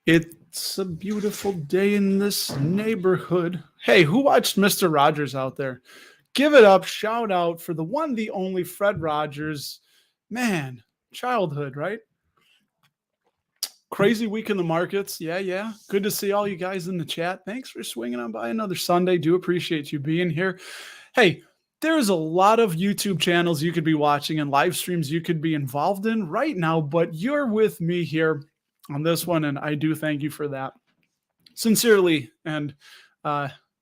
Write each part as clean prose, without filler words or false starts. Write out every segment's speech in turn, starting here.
It's a beautiful day in this neighborhood. Hey, who watched Mr. Rogers out there? Give it up, shout out for the one, the only Fred Rogers. Man, childhood, right? Crazy week in the markets. Yeah. Good to see all you guys in the chat. Thanks for swinging on by another Sunday. Do appreciate you being here. Hey, there's a lot of YouTube channels you could be watching and live streams you could be involved in right now, but you're with me here on this one, and I do thank you for that. Sincerely and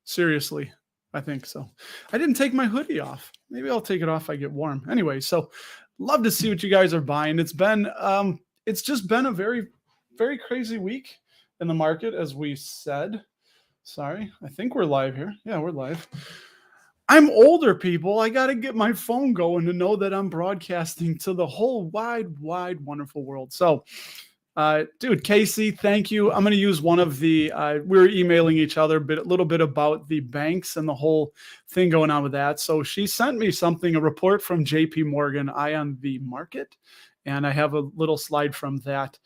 seriously, I think so. I didn't take my hoodie off. Maybe I'll take it off if I get warm. Anyway, so love to see what you guys are buying. It's just been a very, very crazy week in the market, as we said. Sorry, I think we're live here. Yeah, we're live. I'm older, people. I got to get my phone going to know that I'm broadcasting to the whole wide, wonderful world. So, dude, Casey, thank you. I'm going to use one of the, we were emailing each other a little bit about the banks and the whole thing going on with that. So she sent me something, a report from JP Morgan, Eye on the Market. And I have a little slide from that.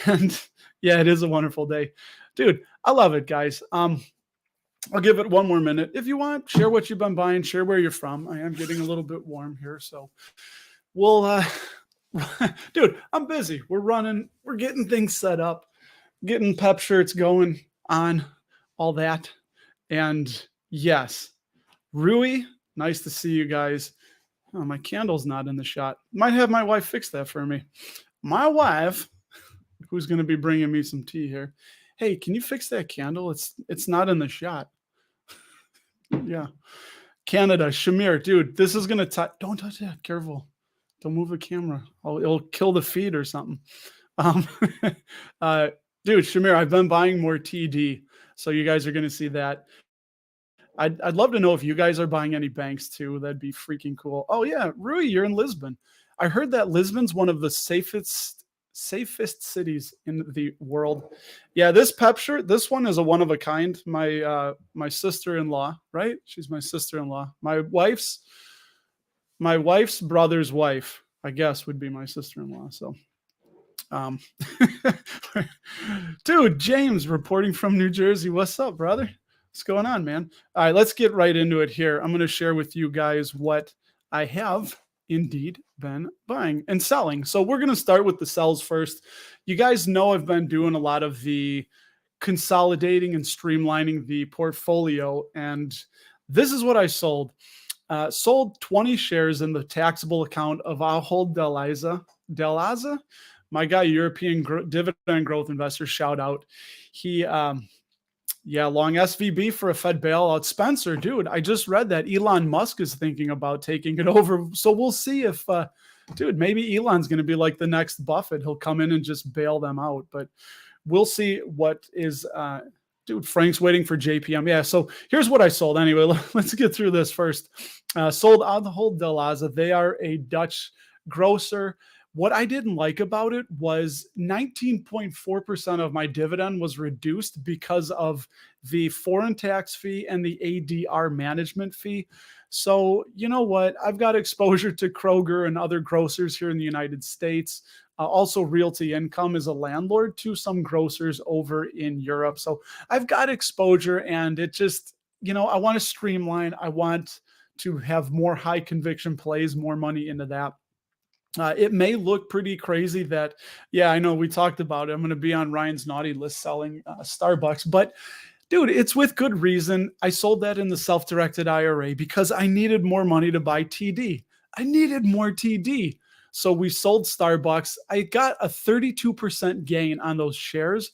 And yeah, it is a wonderful day. Dude, I love it, guys. I'll give it one more minute. If you want, share what you've been buying, share where you're from. I am getting a little bit warm here. So we'll, dude, I'm busy. We're running, we're getting things set up, getting pep shirts going on, all that. And yes, Rui, nice to see you guys. Oh, my candle's not in the shot. Might have my wife fix that for me. My wife, who's going to be bringing me some tea here. Hey, can you fix that candle? It's not in the shot. Yeah. Canada, Shamir, dude, this is going to don't touch that. Careful. Don't move the camera. It'll kill the feed or something. Dude, Shamir, I've been buying more TD. So you guys are going to see that. I'd love to know if you guys are buying any banks too. That'd be freaking cool. Oh yeah, Rui, you're in Lisbon. I heard that Lisbon's one of the safest cities in the world. Yeah, this pep shirt, this one is a one of a kind. My sister-in-law, right? She's my sister-in-law. My wife's brother's wife, I guess, would be my sister-in-law. So dude, James reporting from New Jersey. What's up, brother? What's going on, man? All right, let's get right into it here. I'm going to share with you guys what I have indeed been buying and selling. So we're going to start with the sells first. You guys know I've been doing a lot of the consolidating and streamlining the portfolio. And this is what I sold. Sold 20 shares in the taxable account of Ahold Delhaize. My guy, European dividend growth investor, shout out. He, long SVB for a Fed bailout. Spencer, dude, I just read that Elon Musk is thinking about taking it over. So we'll see if, dude, maybe Elon's going to be like the next Buffett. He'll come in and just bail them out. But we'll see what is, dude, Frank's waiting for JPM. Yeah, so here's what I sold. Anyway, let's get through this first. Sold Ahold Delhaize. They are a Dutch grocer. What I didn't like about it was 19.4% of my dividend was reduced because of the foreign tax fee and the ADR management fee. So, you know what? I've got exposure to Kroger and other grocers here in the United States. Also, Realty Income is a landlord to some grocers over in Europe. So I've got exposure, and it just, I want to streamline. I want to have more high conviction plays, more money into that. It may look pretty crazy that, I know we talked about it. I'm going to be on Ryan's naughty list selling Starbucks, but dude, it's with good reason. I sold that in the self-directed IRA because I needed more money to buy TD. I needed more TD. So we sold Starbucks. I got a 32% gain on those shares.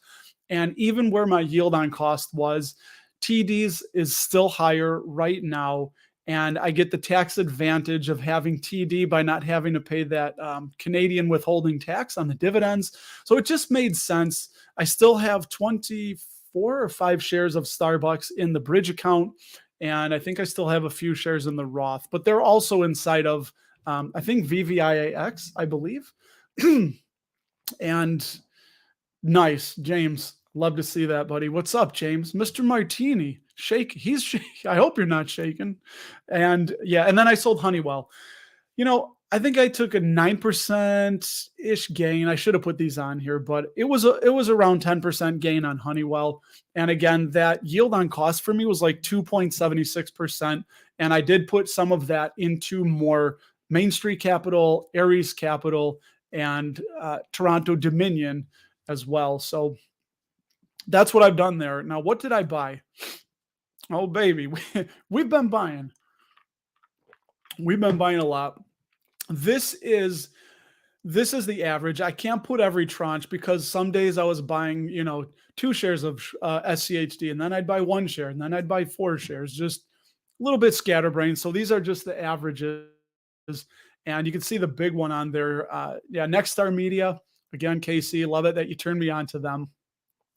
And even where my yield on cost was, TDs is still higher right now. And I get the tax advantage of having TD by not having to pay that Canadian withholding tax on the dividends. So it just made sense. I still have 24 or 5 shares of Starbucks in the bridge account. And I think I still have a few shares in the Roth, but they're also inside of, I think, VVIAX, I believe. And nice, James. Love to see that, buddy. What's up, James? Mr. Martini. He's shaking. I hope you're not shaking. And then I sold Honeywell. I think I took a 9% ish gain. I should have put these on here, but it was around 10% gain on Honeywell. And again, that yield on cost for me was like 2.76%. And I did put some of that into more Main Street Capital, Ares Capital, and Toronto Dominion as well. So that's what I've done there. Now, what did I buy? Oh, baby, we've been buying. We've been buying a lot. This is the average. I can't put every tranche because some days I was buying, 2 shares of SCHD, and then I'd buy 1 share, and then I'd buy 4 shares, just a little bit scatterbrained. So these are just the averages. And you can see the big one on there. Next Star Media. Again, KC, love it that you turned me on to them.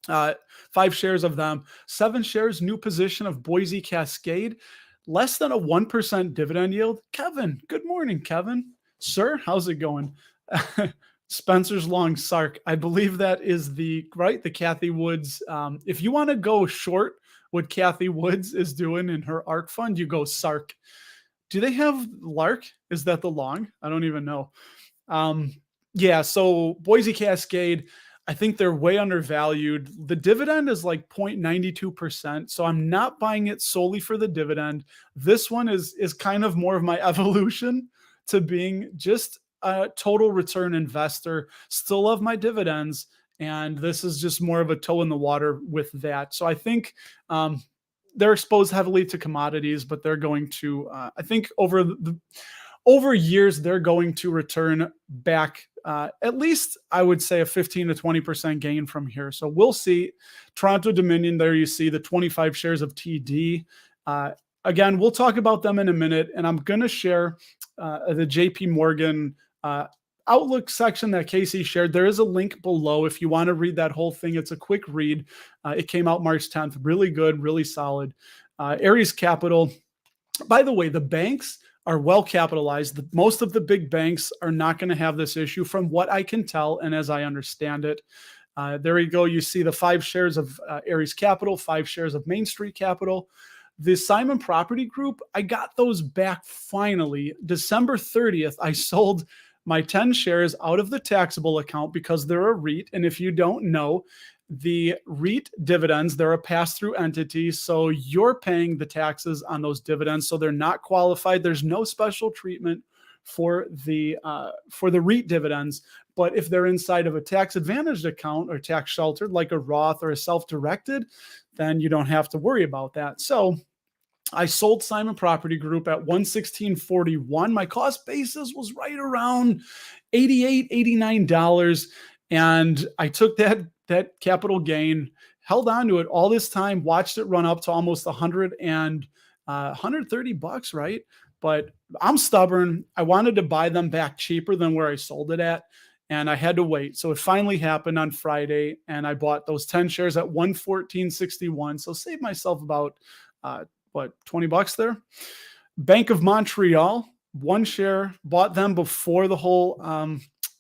5 shares of them. 7 shares, new position of Boise Cascade. Less than a 1% dividend yield. Kevin, good morning, Kevin. Sir, how's it going? Spencer's Long Sark. I believe that is the Kathy Woods. If you want to go short what Kathy Woods is doing in her ARK fund, you go Sark. Do they have Lark? Is that the long? I don't even know. So Boise Cascade, I think they're way undervalued. The dividend is like 0.92%. So I'm not buying it solely for the dividend. This one is kind of more of my evolution to being just a total return investor. Still love my dividends. And this is just more of a toe in the water with that. So I think they're exposed heavily to commodities, but they're going to, I think over years, they're going to return back at least, I would say, a 15 to 20% gain from here. So we'll see. Toronto Dominion, there you see the 25 shares of TD. Again, we'll talk about them in a minute, and I'm going to share the JP Morgan Outlook section that Casey shared. There is a link below if you want to read that whole thing. It's a quick read. It came out March 10th. Really good, really solid. Ares Capital. By the way, the banks are well capitalized. Most of the big banks are not going to have this issue from what I can tell and as I understand it. There you go. You see the 5 shares of Ares Capital, 5 shares of Main Street Capital. The Simon Property Group, I got those back finally. December 30th, I sold my 10 shares out of the taxable account because they're a REIT. And if you don't know, the REIT dividends, they're a pass-through entity. So you're paying the taxes on those dividends. So they're not qualified. There's no special treatment for the REIT dividends. But if they're inside of a tax-advantaged account or tax-sheltered, like a Roth or a self-directed, then you don't have to worry about that. So I sold Simon Property Group at $116.41. My cost basis was right around $88, $89. And I took that capital gain, held on to it all this time, watched it run up to almost $130, right? But I'm stubborn. I wanted to buy them back cheaper than where I sold it at, and I had to wait. So it finally happened on Friday, and I bought those 10 shares at $114.61. So saved myself about, $20 there. Bank of Montreal, 1 share, bought them before the whole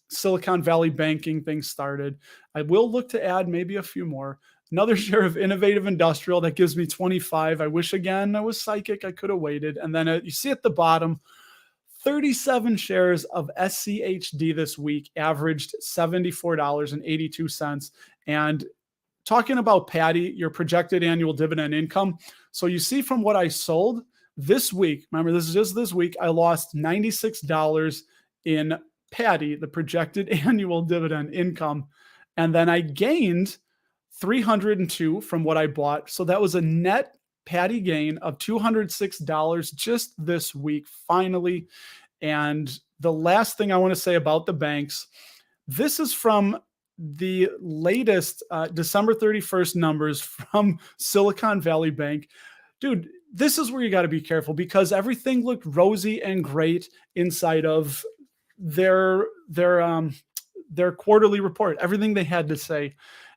Silicon Valley banking thing started. I will look to add maybe a few more. Another share of Innovative Industrial that gives me 25. I wish again I was psychic. I could have waited. And then you see at the bottom, 37 shares of SCHD this week, averaged $74.82. And talking about Patty, your projected annual dividend income. So you see from what I sold this week, remember this is just this week, I lost $96 in Patty, the projected annual dividend income. And then I gained 302 from what I bought. So that was a net Patty gain of $206 just this week, finally. And the last thing I want to say about the banks, this is from the latest December 31st numbers from Silicon Valley Bank. Dude, this is where you got to be careful because everything looked rosy and great inside of their quarterly report, everything they had to say.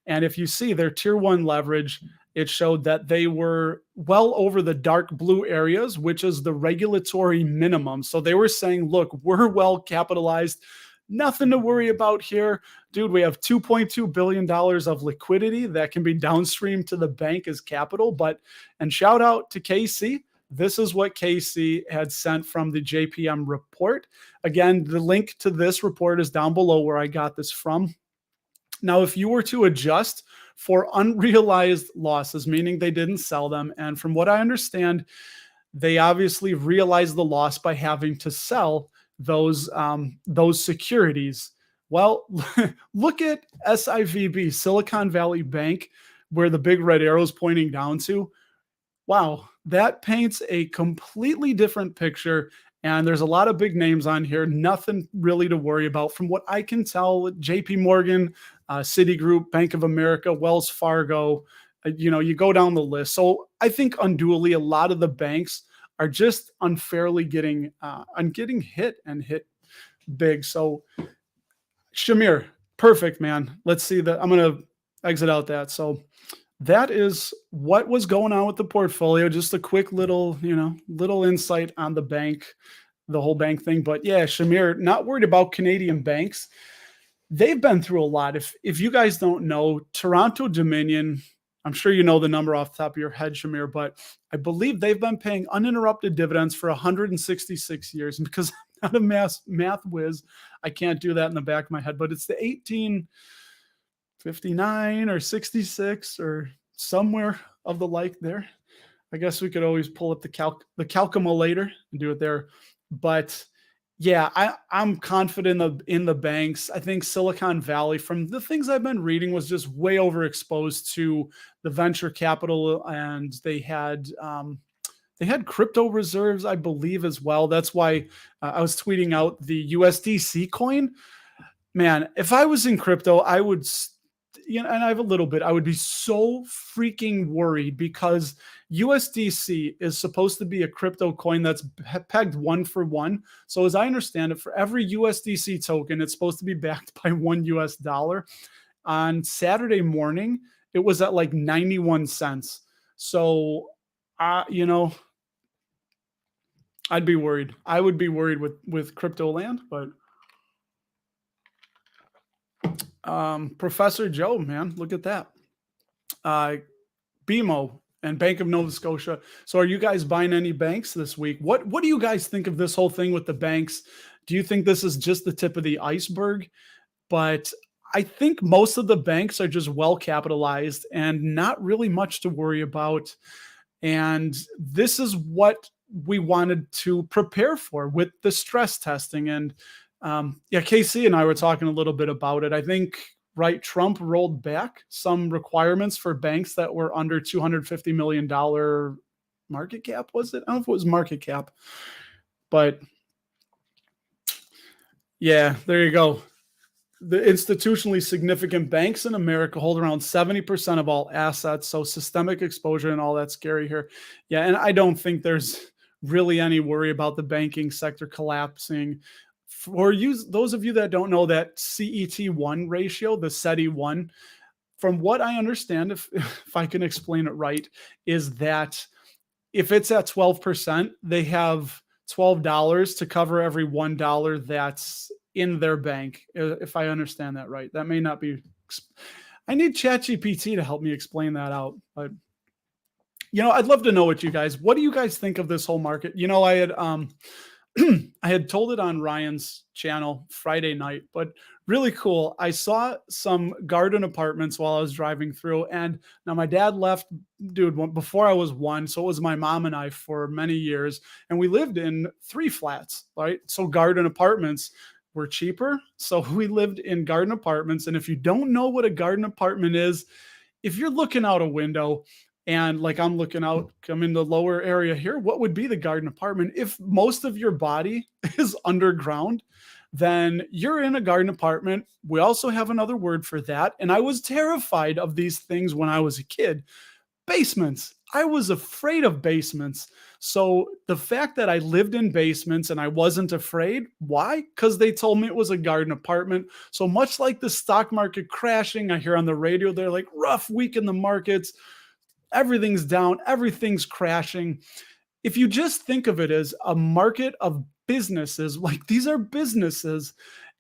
And if you see their tier 1 leverage, it showed that they were well over the dark blue areas, which is the regulatory minimum. So they were saying, look, we're well capitalized. Nothing to worry about here. Dude, we have $2.2 billion of liquidity that can be downstreamed to the bank as capital. And shout out to KC. This is what Casey had sent from the JPM report. Again, the link to this report is down below where I got this from. Now, if you were to adjust for unrealized losses, meaning they didn't sell them, and from what I understand, they obviously realized the loss by having to sell those securities. Well, look at SIVB, Silicon Valley Bank, where the big red arrow is pointing down to. Wow, that paints a completely different picture. And there's a lot of big names on here. Nothing really to worry about. From what I can tell, JP Morgan, Citigroup, Bank of America, Wells Fargo, you go down the list. So I think unduly, a lot of the banks are just unfairly getting hit and hit big. So Shamir, perfect, man. Let's see that. I'm going to exit out that. So that is what was going on with the portfolio. Just a quick little insight on the bank, the whole bank thing. But yeah, Shamir, not worried about Canadian banks. They've been through a lot. If you guys don't know, Toronto Dominion, I'm sure you know the number off the top of your head, Shamir, but I believe they've been paying uninterrupted dividends for 166 years. And because I'm not a math whiz, I can't do that in the back of my head, but it's the 1859 or 66 or somewhere of the like there. I guess we could always pull up the calculator and do it there. But yeah, I'm confident in the banks. I think Silicon Valley, from the things I've been reading, was just way overexposed to the venture capital, and they had crypto reserves, I believe, as well. That's why I was tweeting out the USDC coin. Man, if I was in crypto, I would, and I have a little bit, I would be so freaking worried because USDC is supposed to be a crypto coin that's pegged 1-for-1. So as I understand it, for every USDC token, it's supposed to be backed by $1. On Saturday morning, it was at like 91 cents. So, I'd be worried. I would be worried with crypto land, but Professor Joe, man, look at that. BMO and Bank of Nova Scotia. So are you guys buying any banks this week? What do you guys think of this whole thing with the banks? Do you think this is just the tip of the iceberg? But I think most of the banks are just well capitalized and not really much to worry about. And this is what we wanted to prepare for with the stress testing. And Casey and I were talking a little bit about it. I think, right, Trump rolled back some requirements for banks that were under $250 million market cap, was it? I don't know if it was market cap. But yeah, there you go. The institutionally significant banks in America hold around 70% of all assets. So systemic exposure and all that scary here. Yeah, and I don't think there's really any worry about the banking sector collapsing. For you, those of you that don't know that CET1 ratio, the SETI1, from what I understand, if I can explain it right, is that if it's at 12%, they have $12 to cover every $1 that's in their bank, if I understand that right. That may not be, I need ChatGPT to help me explain that out. But, I'd love to know what do you guys think of this whole market? I had, I had told it on Ryan's channel Friday night, but really cool. I saw some garden apartments while I was driving through, and now my dad left, before I was one. So it was my mom and I for many years, and we lived in 3 flats, right? So garden apartments were cheaper. So we lived in garden apartments. And if you don't know what a garden apartment is, if you're looking out a window, and like I'm looking out, I'm in the lower area here, what would be the garden apartment? If most of your body is underground, then you're in a garden apartment. We also have another word for that. And I was terrified of these things when I was a kid. Basements. I was afraid of basements. So the fact that I lived in basements and I wasn't afraid, why? Because they told me it was a garden apartment. So much like the stock market crashing, I hear on the radio, they're like, rough week in the markets. Everything's down, everything's crashing. If you just think of it as a market of businesses, like these are businesses,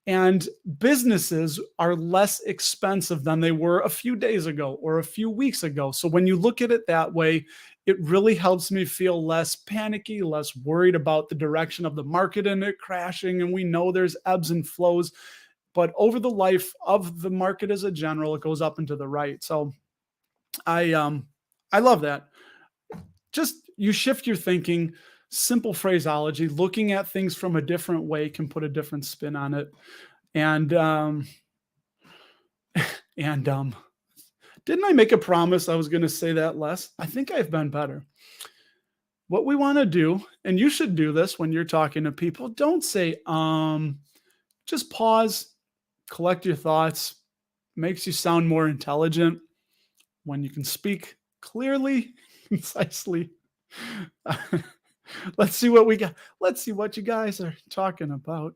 and businesses are less expensive than they were a few days ago or a few weeks ago. So when you look at it that way, it really helps me feel less panicky, less worried about the direction of the market and it crashing. And we know there's ebbs and flows, but over the life of the market as a general, it goes up and to the right. So I love that. Just you shift your thinking, simple phraseology, looking at things from a different way can put a different spin on it. And and didn't I make a promise I was going to say that less? I think I've been better. What we want to do, and you should do this when you're talking to people, don't say just pause, collect your thoughts. Makes you sound more intelligent when you can speak clearly, concisely. Let's see what we got. Let's see what you guys are talking about.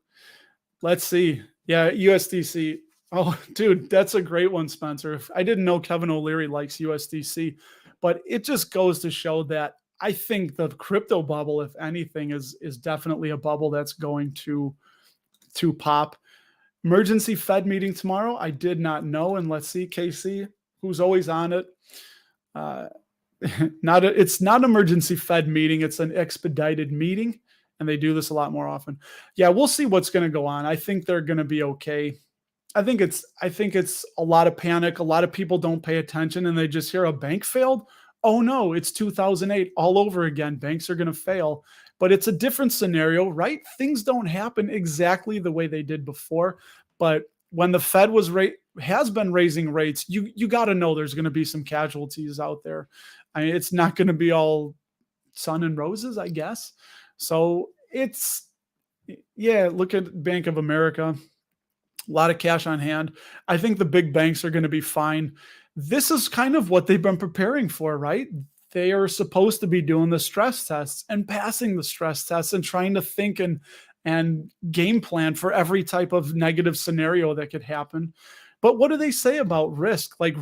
Let's see. Yeah, USDC. Oh, dude, that's a great one, Spencer. I didn't know Kevin O'Leary likes USDC, but it just goes to show that I think the crypto bubble, if anything, is definitely a bubble that's going to pop. Emergency Fed meeting tomorrow. I did not know, and let's see, KC, who's always on it. It's not emergency Fed meeting. It's an expedited meeting, and they do this a lot more often. Yeah, we'll see what's going to go on. I think they're going to be okay. I think it's a lot of panic. A lot of people don't pay attention, and they just hear a bank failed. Oh no, it's 2008 all over again. Banks are going to fail, but it's a different scenario, right? Things don't happen exactly the way they did before, but when the Fed has been raising rates, you got to know there's going to be some casualties out there. I mean, it's not going to be all sun and roses, I guess. So look at Bank of America, a lot of cash on hand. I think the big banks are going to be fine. This is kind of what they've been preparing for, right? They are supposed to be doing the stress tests and passing the stress tests and trying to think and game plan for every type of negative scenario that could happen. But what do they say about risk? Like,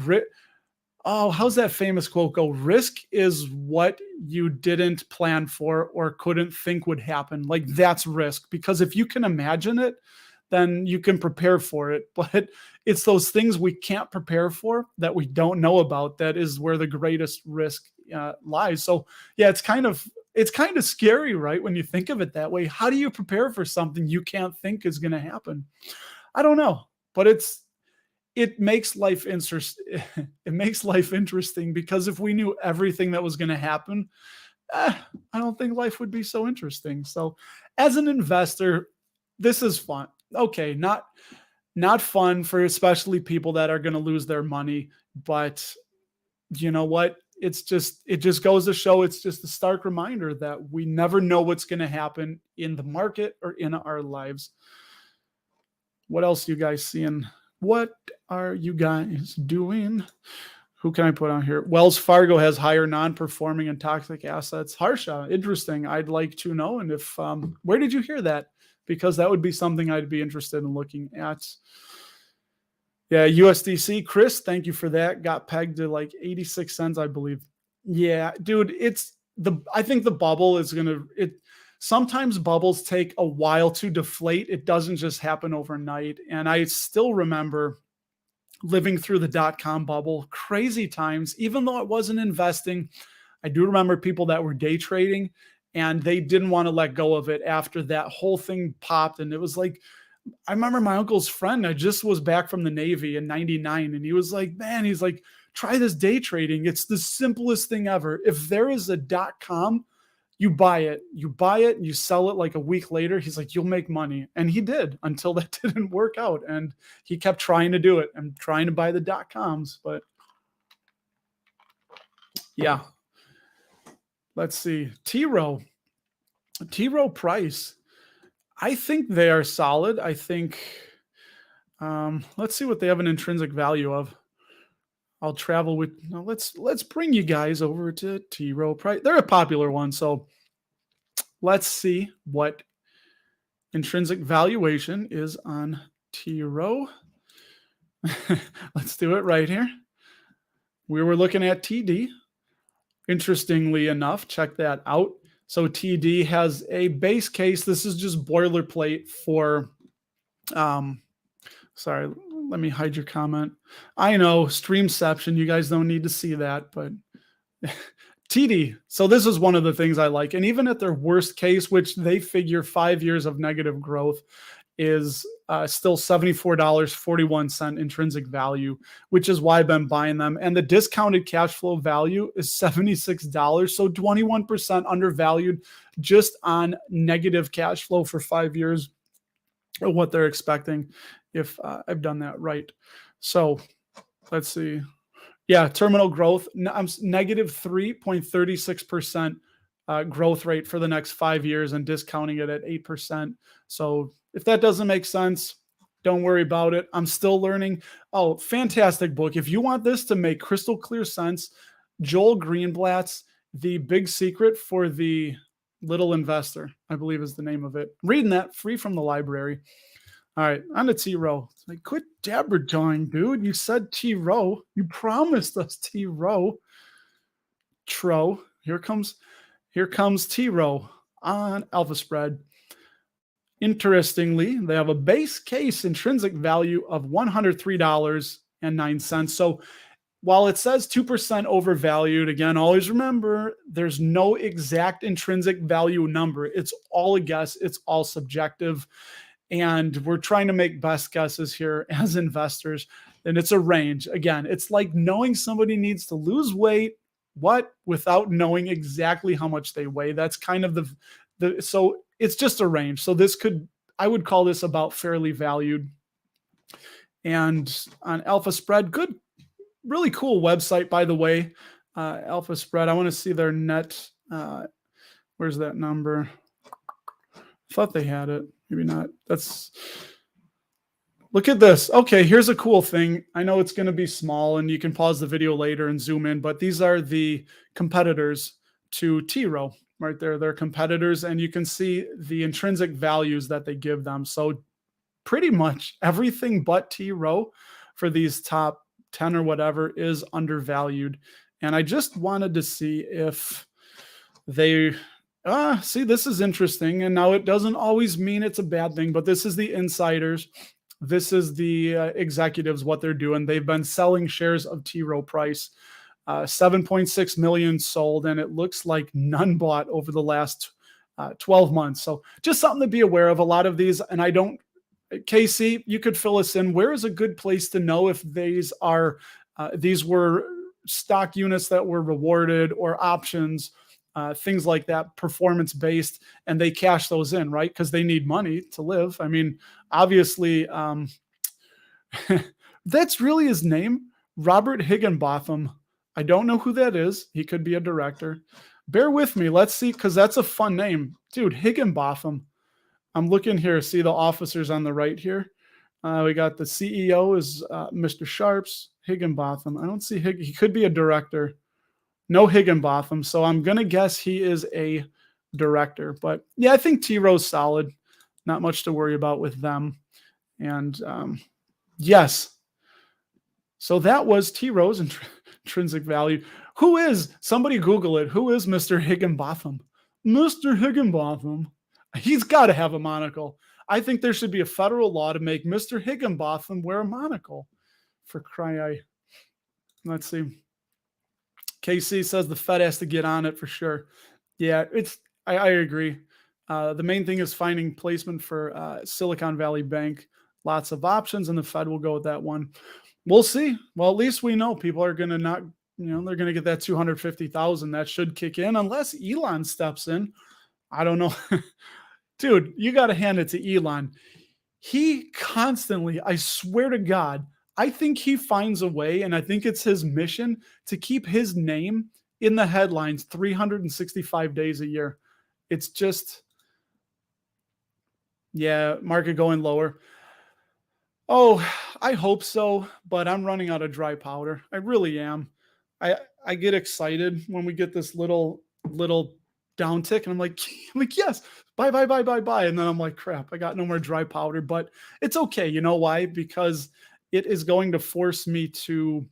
how's that famous quote go? Risk is what you didn't plan for or couldn't think would happen. Like, that's risk, because if you can imagine it, then you can prepare for it. But it's those things we can't prepare for that we don't know about that is where the greatest risk lies. So yeah, it's kind of scary, right? When you think of it that way. How do you prepare for something you can't think is going to happen? I don't know, but it makes life interesting. It makes life interesting, because if we knew everything that was going to happen, I don't think life would be so interesting. So as an investor, this is fun. Okay, not fun for especially people that are going to lose their money, but you know what? It just goes to show, it's just a stark reminder that we never know what's going to happen in the market or in our lives. What else you guys seeing? What are you guys doing? Who can I put on here? Wells Fargo has higher non-performing and toxic assets. Harsha, interesting. I'd like to know. And if where did you hear that? Because that would be something I'd be interested in looking at. Yeah, USDC. Chris, thank you for that. Got pegged to like 86 cents, I believe. Yeah, dude, I think the bubble is sometimes bubbles take a while to deflate. It doesn't just happen overnight. And I still remember living through the dot-com bubble, crazy times. Even though I wasn't investing, I do remember people that were day trading, and they didn't want to let go of it after that whole thing popped. And it was like, I remember my uncle's friend, I just was back from the Navy in 99. And he was like, man, he's like, try this day trading. It's the simplest thing ever. If there is a .com, you buy it and you sell it like a week later. He's like, you'll make money. And he did, until that didn't work out. And he kept trying to do it and trying to buy the .coms. But yeah. Let's see. T Rowe price. I think they are solid. I think, let's see what they have an intrinsic value of. I'll travel with, let's bring you guys over to T Rowe price. They're a popular one. So let's see what intrinsic valuation is on T Rowe. Let's do it right here. We were looking at TD. Interestingly enough, check that out. So TD has a base case. This is just boilerplate for, sorry, let me hide your comment. I know, Streamception, you guys don't need to see that, but TD. So this is one of the things I like. And even at their worst case, which they figure 5 years of negative growth is still $74.41 intrinsic value, which is why I've been buying them. And the discounted cash flow value is $76. So 21% undervalued just on negative cash flow for 5 years, or what they're expecting if I've done that right. So let's see. Yeah, terminal growth, I'm negative 3.36% growth rate for the next 5 years and discounting it at 8%. So if that doesn't make sense, don't worry about it. I'm still learning. Oh, fantastic book. If you want this to make crystal clear sense, Joel Greenblatt's The Big Secret for the Little Investor, I believe is the name of it. Reading that free from the library. All right, on to T Row. It's like, quit dabberjawing, dude. You said T Row. You promised us T Row. Tro. Here comes T Row on Alpha Spread. Interestingly, they have a base case intrinsic value of $103.09. So while it says 2% overvalued, again, always remember there's no exact intrinsic value number. It's all a guess. It's all subjective. And we're trying to make best guesses here as investors. And it's a range. Again, it's like knowing somebody needs to lose weight, without knowing exactly how much they weigh. That's kind of so it's just a range. So I would call this about fairly valued. And on Alpha Spread, good, really cool website, by the way. Alpha Spread, I want to see their net. Where's that number? I thought they had it. Maybe not. Look at this. Okay, here's a cool thing. I know it's going to be small and you can pause the video later and zoom in, but these are the competitors to T Row right there. They're competitors and you can see the intrinsic values that they give them. So pretty much everything but T Row for these top 10 or whatever is undervalued. And I just wanted to see if they... see, this is interesting. And now it doesn't always mean it's a bad thing, but this is the insiders. This is the executives, what they're doing. They've been selling shares of T Row price, 7.6 million sold, and it looks like none bought over the last 12 months. So just something to be aware of. A lot of these, and I don't, Casey, you could fill us in. Where is a good place to know if these were stock units that were rewarded or options? Things like that, performance-based, and they cash those in, right? Because they need money to live. I mean, obviously, that's really his name, Robert Higginbotham. I don't know who that is. He could be a director. Bear with me. Let's see, because that's a fun name. Dude, Higginbotham. I'm looking here. See the officers on the right here? We got the CEO is Mr. Sharps, Higginbotham. I don't see he could be a director. No Higginbotham, so I'm going to guess he is a director. But yeah, I think T Row's solid. Not much to worry about with them. And yes, so that was T Row's intrinsic value. Somebody Google it, who is Mr. Higginbotham? Mr. Higginbotham. He's got to have a monocle. I think there should be a federal law to make Mr. Higginbotham wear a monocle. For crying. Let's see. KC says the Fed has to get on it for sure. Yeah, I agree. The main thing is finding placement for Silicon Valley Bank. Lots of options, and the Fed will go with that one. We'll see. Well, at least we know people are going to they're going to get that 250,000. That should kick in unless Elon steps in. I don't know. Dude, you got to hand it to Elon. He constantly, I swear to God, I think he finds a way, and I think it's his mission to keep his name in the headlines 365 days a year. It's just, yeah, market going lower. Oh, I hope so, but I'm running out of dry powder. I really am. I get excited when we get this little downtick, and I'm like, yes, buy. And then I'm like, crap, I got no more dry powder, but it's okay. You know why? Because it is going to force me to,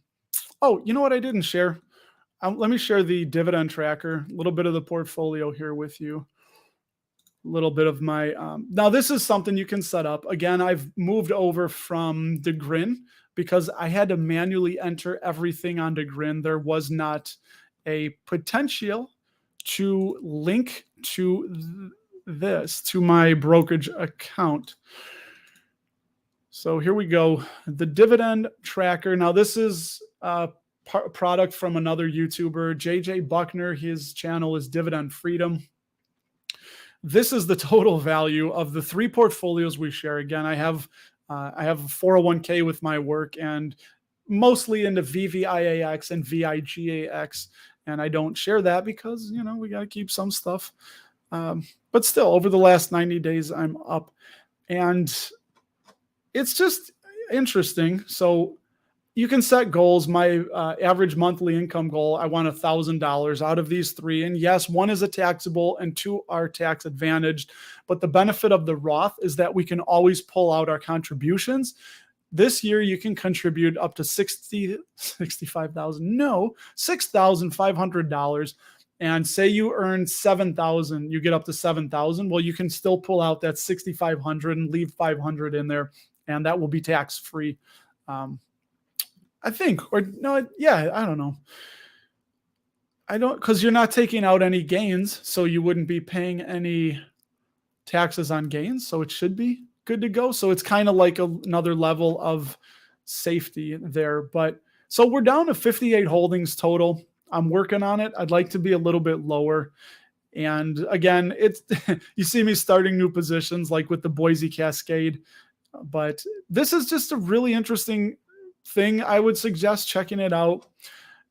you know what I didn't share? Let me share the dividend tracker, a little bit of the portfolio here with you. A little bit of my, now this is something you can set up. Again, I've moved over from DeGrin because I had to manually enter everything on DeGrin. There was not a potential to link to this, to my brokerage account. So here we go. The dividend tracker. Now this is a product from another YouTuber, JJ Buckner. His channel is Dividend Freedom. This is the total value of the 3 portfolios we share. Again, I have a 401k with my work and mostly into VVIAX and VIGAX. And I don't share that because, you know, we got to keep some stuff. But still, over the last 90 days, I'm up. And it's just interesting. So you can set goals. My average monthly income goal, I want $1,000 out of these 3. And yes, 1 is a taxable and 2 are tax advantaged. But the benefit of the Roth is that we can always pull out our contributions. This year, you can contribute up to $6,500. And say you earn $7,000, you get up to $7,000. Well, you can still pull out that $6,500 and leave $500 in there, and that will be tax free. I think, or no, yeah, I don't know. I don't, because you're not taking out any gains, so you wouldn't be paying any taxes on gains. So it should be good to go. So it's kind of like another level of safety there. But so we're down to 58 holdings total. I'm working on it. I'd like to be a little bit lower. And again, it's you see me starting new positions like with the Boise Cascade. But this is just a really interesting thing. I would suggest checking it out.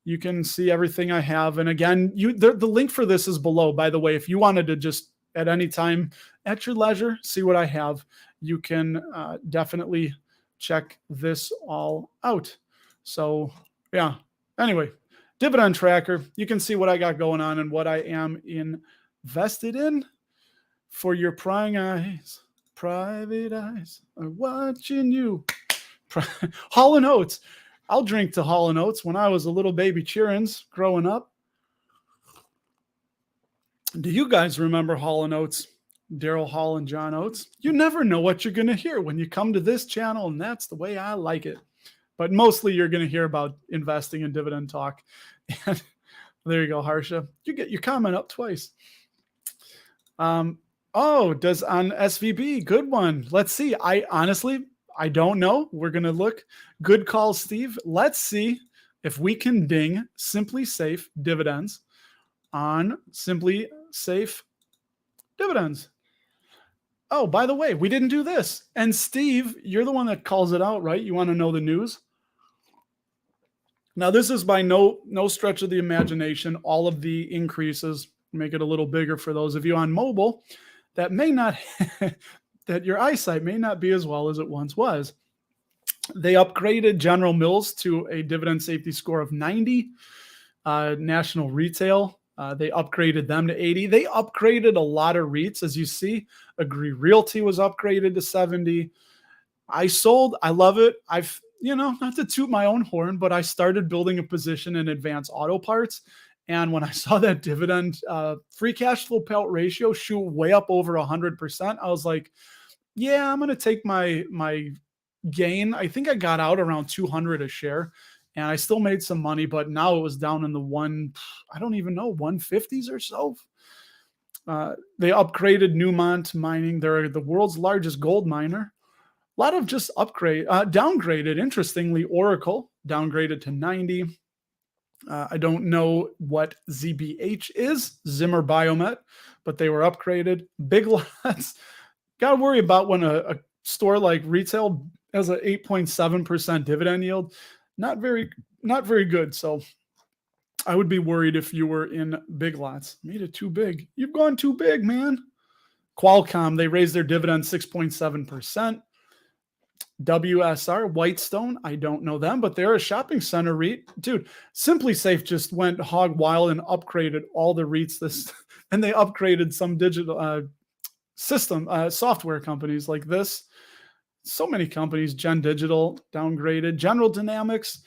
You can see everything I have. And again, the link for this is below, by the way. If you wanted to just at any time at your leisure, see what I have, you can definitely check this all out. So yeah, anyway, dividend tracker. You can see what I got going on and what I am invested in. For your prying eyes, private eyes are watching you. Hall & Oates. I'll drink to Hall & Oates. When I was a little baby cheerins growing up. Do you guys remember Hall & Oates? Daryl Hall and John Oates? You never know what you're going to hear when you come to this channel, and that's the way I like it. But mostly you're going to hear about investing and dividend talk. And there you go, Harsha. You get your comment up twice. Oh, does on SVB? Good one. Let's see. I don't know. We're going to look. Good call, Steve. Let's see if we can ding Simply Safe dividends on Simply Safe dividends. Oh, by the way, we didn't do this. And Steve, you're the one that calls it out, right? You want to know the news? Now, this is by no stretch of the imagination. All of the increases, make it a little bigger for those of you on mobile that may not, that your eyesight may not be as well as it once was. They upgraded General Mills to a dividend safety score of 90. National Retail, they upgraded them to 80. They upgraded a lot of REITs, as you see. Agree Realty was upgraded to 70. I sold. I love it. I've, not to toot my own horn, but I started building a position in Advance Auto Parts. And when I saw that dividend free cash flow payout ratio shoot way up over 100%, I was like, yeah, I'm going to take my gain. I think I got out around 200 a share. And I still made some money, but now it was down in the 150s or so. They upgraded Newmont Mining. They're the world's largest gold miner. A lot of just downgraded. Interestingly, Oracle downgraded to 90. I don't know what ZBH is, Zimmer Biomet, but they were upgraded. Big Lots. Got to worry about when a store like retail has an 8.7% dividend yield. Not very good. So I would be worried if you were in Big Lots. Made it too big. You've gone too big, man. Qualcomm, they raised their dividend 6.7%. WSR, Whitestone, I don't know them, but they're a shopping center REIT. Dude, Simply Safe just went hog wild and upgraded all the REITs and they upgraded some digital software companies like this. So many companies, Gen Digital downgraded, General Dynamics.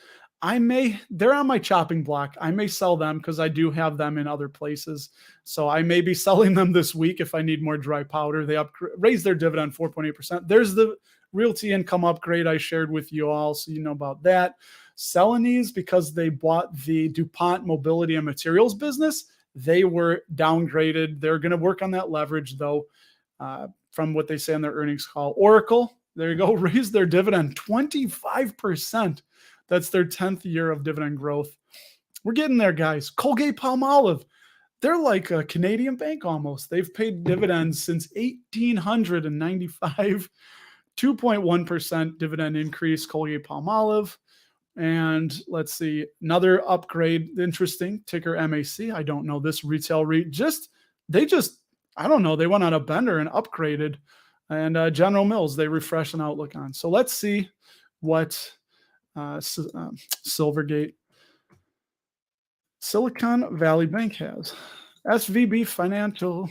They're on my chopping block. I may sell them because I do have them in other places. So I may be selling them this week if I need more dry powder. They raised their dividend 4.8%. There's the Realty Income upgrade I shared with you all, so you know about that. Celanese, because they bought the DuPont Mobility and Materials business, they were downgraded. They're going to work on that leverage, though, from what they say on their earnings call. Oracle, there you go, raised their dividend 25%. That's their 10th year of dividend growth. We're getting there, guys. Colgate-Palmolive, they're like a Canadian bank almost. They've paid dividends since 1895, 2.1% dividend increase, Colgate-Palmolive. And let's see, another upgrade, interesting, ticker MAC. I don't know this retail REIT. I don't know, they went on a bender and upgraded. And General Mills, they refresh an outlook on. So let's see what Silvergate, Silicon Valley Bank has. SVB Financial.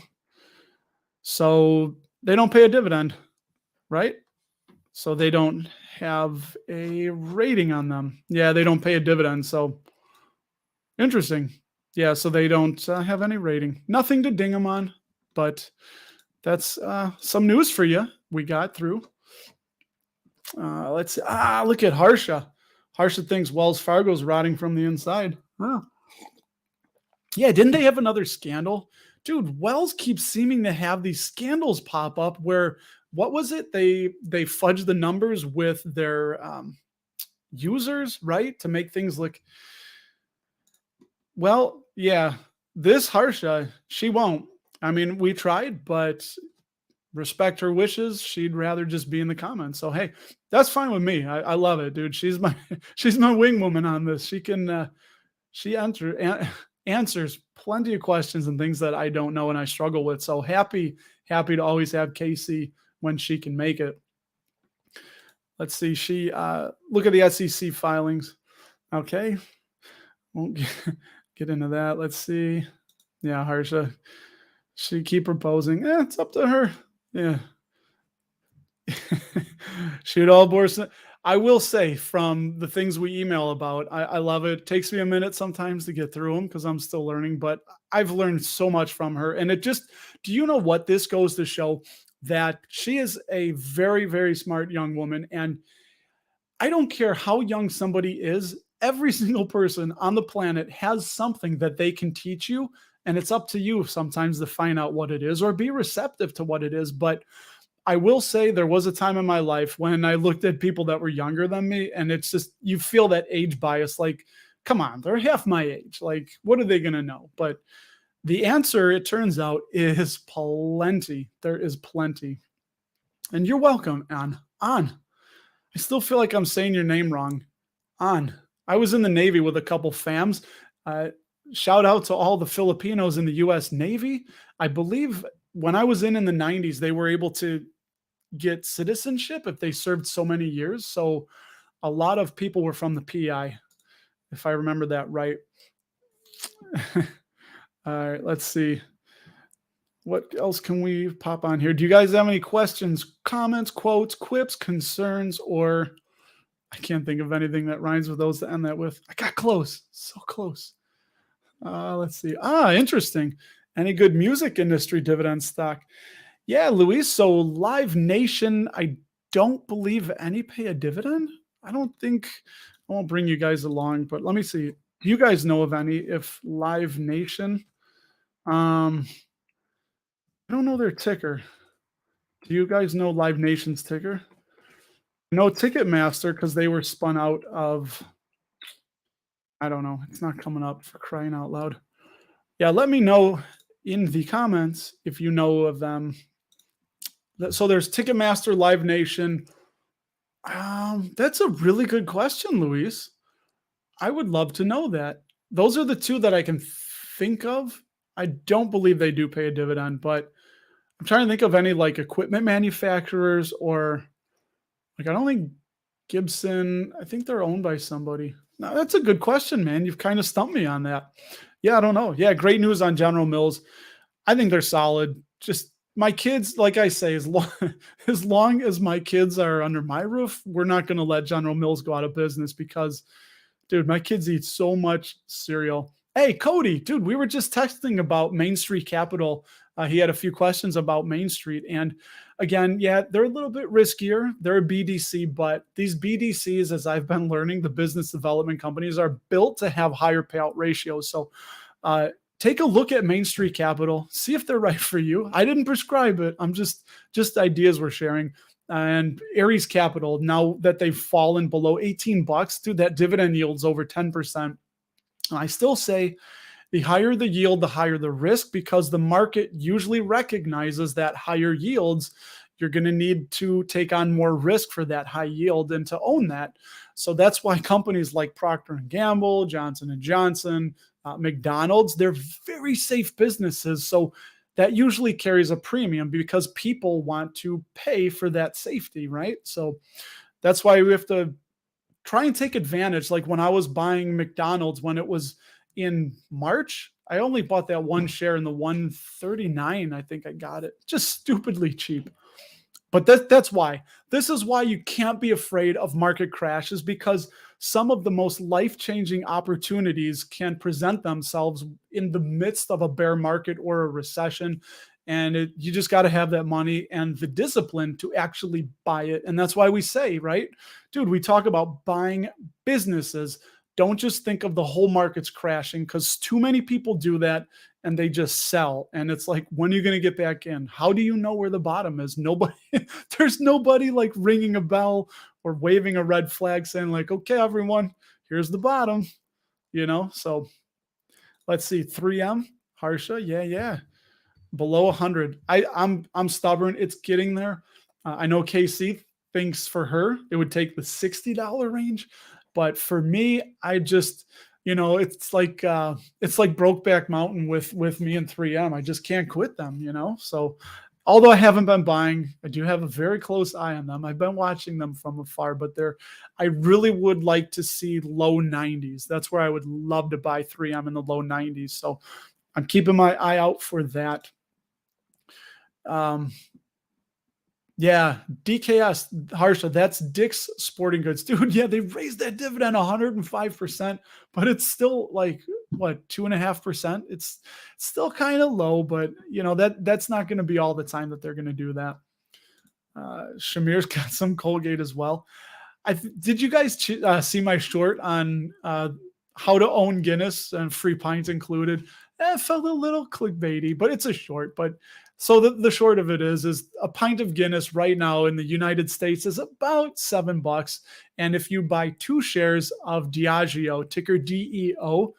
So they don't pay a dividend, right? So they don't have a rating on them. Yeah, they don't pay a dividend. So interesting. Yeah, so they don't have any rating. Nothing to ding them on, but that's some news for you we got through. Let's see. Look at Harsha. Harsha thinks Wells Fargo's rotting from the inside. Huh. Yeah, didn't they have another scandal? Dude, Wells keeps seeming to have these scandals pop up where, what was it? They fudge the numbers with their users, right? To make things look, well, yeah, this Harsha, she won't. I mean, we tried, but respect her wishes. She'd rather just be in the comments. So, hey, that's fine with me. I love it, dude. She's my wing woman on this. She can, she answers plenty of questions and things that I don't know and I struggle with. So happy to always have Casey when she can make it. Let's see. She look at the SEC filings. Okay. Won't get into that. Let's see. Yeah, Harsha. She keep proposing. It's up to her. Yeah. Shoot all boards. I will say, from the things we email about, I love it. It takes me a minute sometimes to get through them because I'm still learning, but I've learned so much from her. And do you know what? This goes to show that she is a very, very smart young woman. And I don't care how young somebody is, every single person on the planet has something that they can teach you. And it's up to you sometimes to find out what it is or be receptive to what it is. But I will say there was a time in my life when I looked at people that were younger than me, and it's just, you feel that age bias. Like, come on, they're half my age. Like, what are they going to know? But the answer, it turns out, is plenty. There is plenty. And you're welcome, An. I still feel like I'm saying your name wrong. An. I was in the Navy with a couple FAMs. Shout out to all the Filipinos in the U.S. Navy. I believe when I was in the 90s, they were able to get citizenship if they served so many years. So a lot of people were from the PI, if I remember that right. All right, let's see. What else can we pop on here? Do you guys have any questions, comments, quotes, quips, concerns, or I can't think of anything that rhymes with those to end that with. I got close, so close. Let's see. Interesting. Any good music industry dividend stock? Yeah, Luis. So Live Nation, I don't believe any pay a dividend. I won't bring you guys along, but let me see. Do you guys know of any? If Live Nation, I don't know their ticker. Do you guys know Live Nation's ticker? No, Ticketmaster, because they were spun out of, I don't know. It's not coming up, for crying out loud. Yeah, let me know in the comments if you know of them. So there's Ticketmaster, Live Nation. That's a really good question, Luis. I would love to know that. Those are the two that I can think of. I don't believe they do pay a dividend, but I'm trying to think of any like equipment manufacturers or like, I don't think Gibson, I think they're owned by somebody. No, that's a good question, man. You've kind of stumped me on that. Yeah, I don't know. Yeah, great news on General Mills. I think they're solid. Just my kids, like I say, as long as my kids are under my roof, we're not going to let General Mills go out of business because, dude, my kids eat so much cereal. Hey, Cody, dude, we were just texting about Main Street Capital. He had a few questions about Main Street. And again, yeah, they're a little bit riskier. They're a BDC, but these BDCs, as I've been learning, the business development companies are built to have higher payout ratios. So uh, take a look at Main Street Capital, see if they're right for you. I didn't prescribe it. I'm just ideas we're sharing. And Aries Capital, now that they've fallen below 18 bucks, dude, that dividend yields over 10%. And I still say the higher the yield, the higher the risk, because the market usually recognizes that higher yields, you're going to need to take on more risk for that high yield and to own that. So that's why companies like Procter and Gamble, Johnson and Johnson, McDonald's, they're very safe businesses. So that usually carries a premium because people want to pay for that safety, right? So that's why we have to try and take advantage. Like when I was buying McDonald's when it was in March, I only bought that one share in the 139. I think I got it just stupidly cheap. But that's why. This is why you can't be afraid of market crashes, because some of the most life-changing opportunities can present themselves in the midst of a bear market or a recession. And you just got to have that money and the discipline to actually buy it. And that's why we say, right, dude, we talk about buying businesses. Don't just think of the whole market's crashing, because too many people do that and they just sell. And it's like, when are you going to get back in? How do you know where the bottom is? Nobody, there's nobody like ringing a bell or waving a red flag saying like, okay, everyone, here's the bottom, So let's see, 3M, Harsha. Yeah. Below 100. I'm stubborn. It's getting there. I know KC thinks for her it would take the $60 range, but for me, I just, it's like Brokeback Mountain with me and 3M. I just can't quit them, So although I haven't been buying, I do have a very close eye on them. I've been watching them from afar, but I really would like to see low 90s. That's where I would love to buy 3M in the low 90s. So I'm keeping my eye out for that. Yeah, DKS, Harsha, that's Dick's Sporting Goods. Dude, yeah, they raised that dividend 105%, but it's still like, what, 2.5%? It's still kind of low, but that's not going to be all the time that they're going to do that. Shamir's got some Colgate as well. Did you guys see my short on how to own Guinness and free pints included? It felt a little clickbaity, but it's a short. But so the short of it is a pint of Guinness right now in the United States is about $7. And if you buy 2 shares of Diageo, ticker DEO,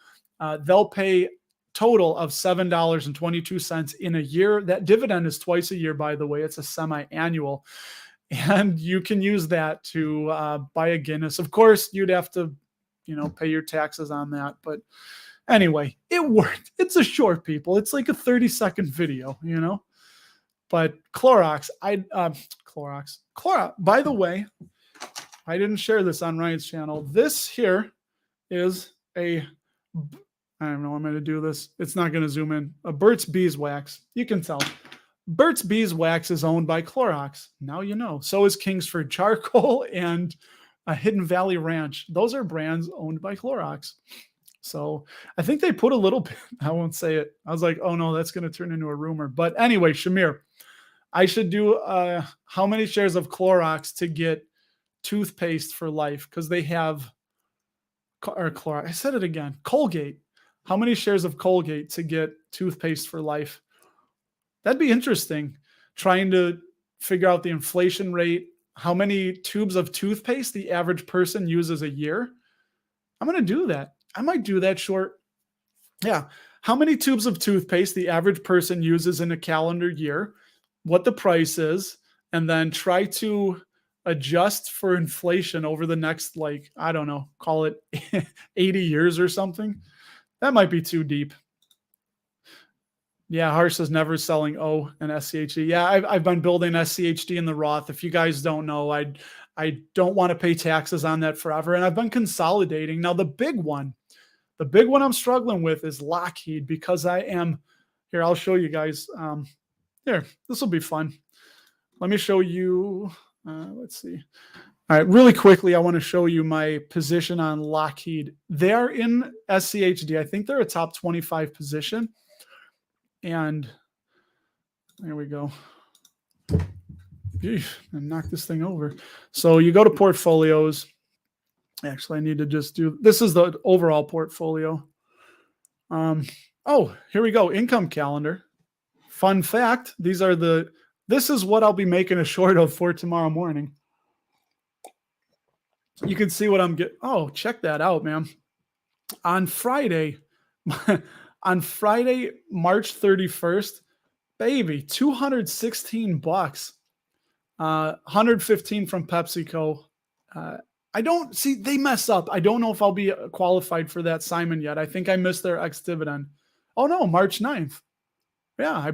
they'll pay total of $7.22 in a year. That dividend is twice a year, by the way. It's a semi-annual. And you can use that to buy a Guinness. Of course, you'd have to, pay your taxes on that. But anyway, it worked. It's a short, people. It's like a 30-second video, But Clorox, Clorox. By the way, I didn't share this on Ryan's channel. This here is I don't know. I'm going to do this. It's not going to zoom in. A Burt's Beeswax. You can tell. Burt's Beeswax is owned by Clorox. Now you know. So is Kingsford Charcoal and Hidden Valley Ranch. Those are brands owned by Clorox. So I think they put a little bit, I won't say it. I was like, oh no, that's going to turn into a rumor. But anyway, Shamir, I should do how many shares of Clorox to get toothpaste for life? Because they have, or Clorox, I said it again, Colgate. How many shares of Colgate to get toothpaste for life? That'd be interesting. Trying to figure out the inflation rate, how many tubes of toothpaste the average person uses a year. I'm going to do that. I might do that short. Yeah. How many tubes of toothpaste the average person uses in a calendar year, what the price is, and then try to adjust for inflation over the next, I don't know, call it 80 years or something. That might be too deep. Yeah, Harsh is never selling O and SCHD. Yeah, I've been building SCHD in the Roth. If you guys don't know, I don't want to pay taxes on that forever. And I've been consolidating. Now, the big one I'm struggling with is Lockheed, because here, I'll show you guys. Here, this will be fun. Let me show you. Let's see. All right, really quickly, I want to show you my position on Lockheed. They're in SCHD. I think they're a top 25 position. And there we go. Eesh, and knock this thing over. So you go to portfolios. Actually, I need to just do, this is the overall portfolio. Oh, here we go. Income calendar. Fun fact. This is what I'll be making a short of for tomorrow morning. You can see what I'm getting. Oh, check that out, man. On Friday, March 31st, baby, 216 bucks. 115 from PepsiCo. I don't see, they mess up. I don't know if I'll be qualified for that Simon yet. I think I missed their ex-dividend. Oh no, March 9th. Yeah,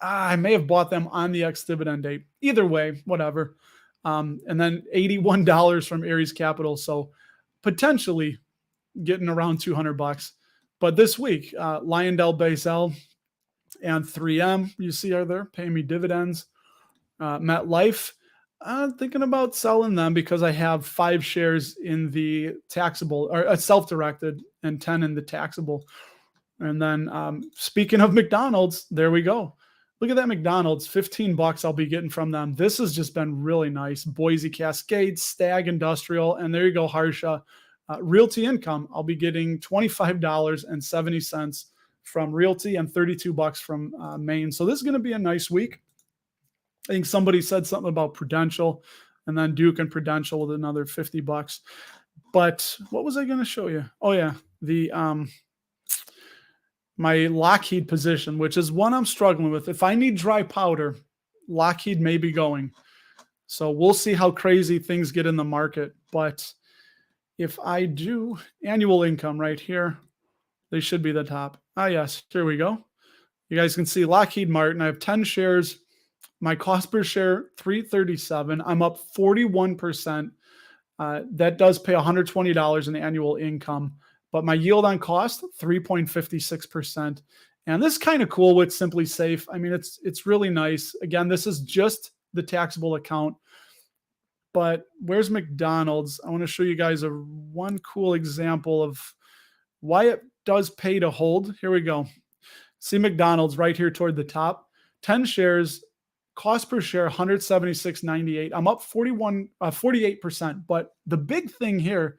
I may have bought them on the ex-dividend date. Either way, whatever. And then $81 from Aries Capital. So potentially getting around 200 bucks. But this week, Lyondell Basel and 3M, you see, are there paying me dividends. MetLife, thinking about selling them because I have 5 shares in the taxable or self-directed and 10 in the taxable. And then speaking of McDonald's, there we go. Look at that McDonald's, 15 bucks I'll be getting from them. This has just been really nice. Boise Cascade, Stag Industrial, and there you go, Harsha. Realty Income, I'll be getting $25.70 from Realty and 32 bucks from Maine. So this is going to be a nice week. I think somebody said something about Prudential, and then Duke and Prudential with another 50 bucks. But what was I going to show you? Oh yeah, the my Lockheed position, which is one I'm struggling with. If I need dry powder, Lockheed may be going. So we'll see how crazy things get in the market. But if I do annual income right here, they should be the top. Ah, yes, here we go. You guys can see Lockheed Martin. I have 10 shares. My cost per share, $337. I'm up 41%. That does pay $120 in annual income. But my yield on cost, 3.56%. And this is kind of cool with Simply Safe. I mean, it's really nice. Again, this is just the taxable account. But where's McDonald's? I want to show you guys one cool example of why it does pay to hold. Here we go. See McDonald's right here toward the top. 10 shares, cost per share, $176.98. I'm up 48%. But the big thing here,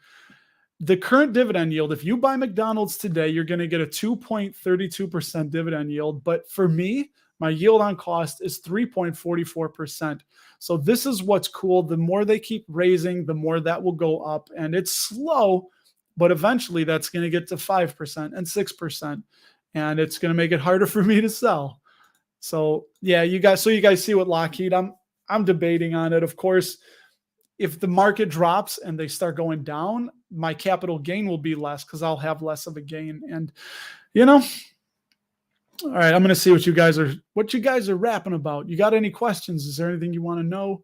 the current dividend yield, if you buy McDonald's today, you're going to get a 2.32% dividend yield. But for me, my yield on cost is 3.44%. So this is what's cool. The more they keep raising, the more that will go up. And it's slow, but eventually that's going to get to 5% and 6%. And it's going to make it harder for me to sell. So yeah, you guys see what Lockheed, I'm debating on it. Of course, if the market drops and they start going down, my capital gain will be less because I'll have less of a gain. And all right, I'm going to see what you guys are rapping about. You got any questions? Is there anything you want to know?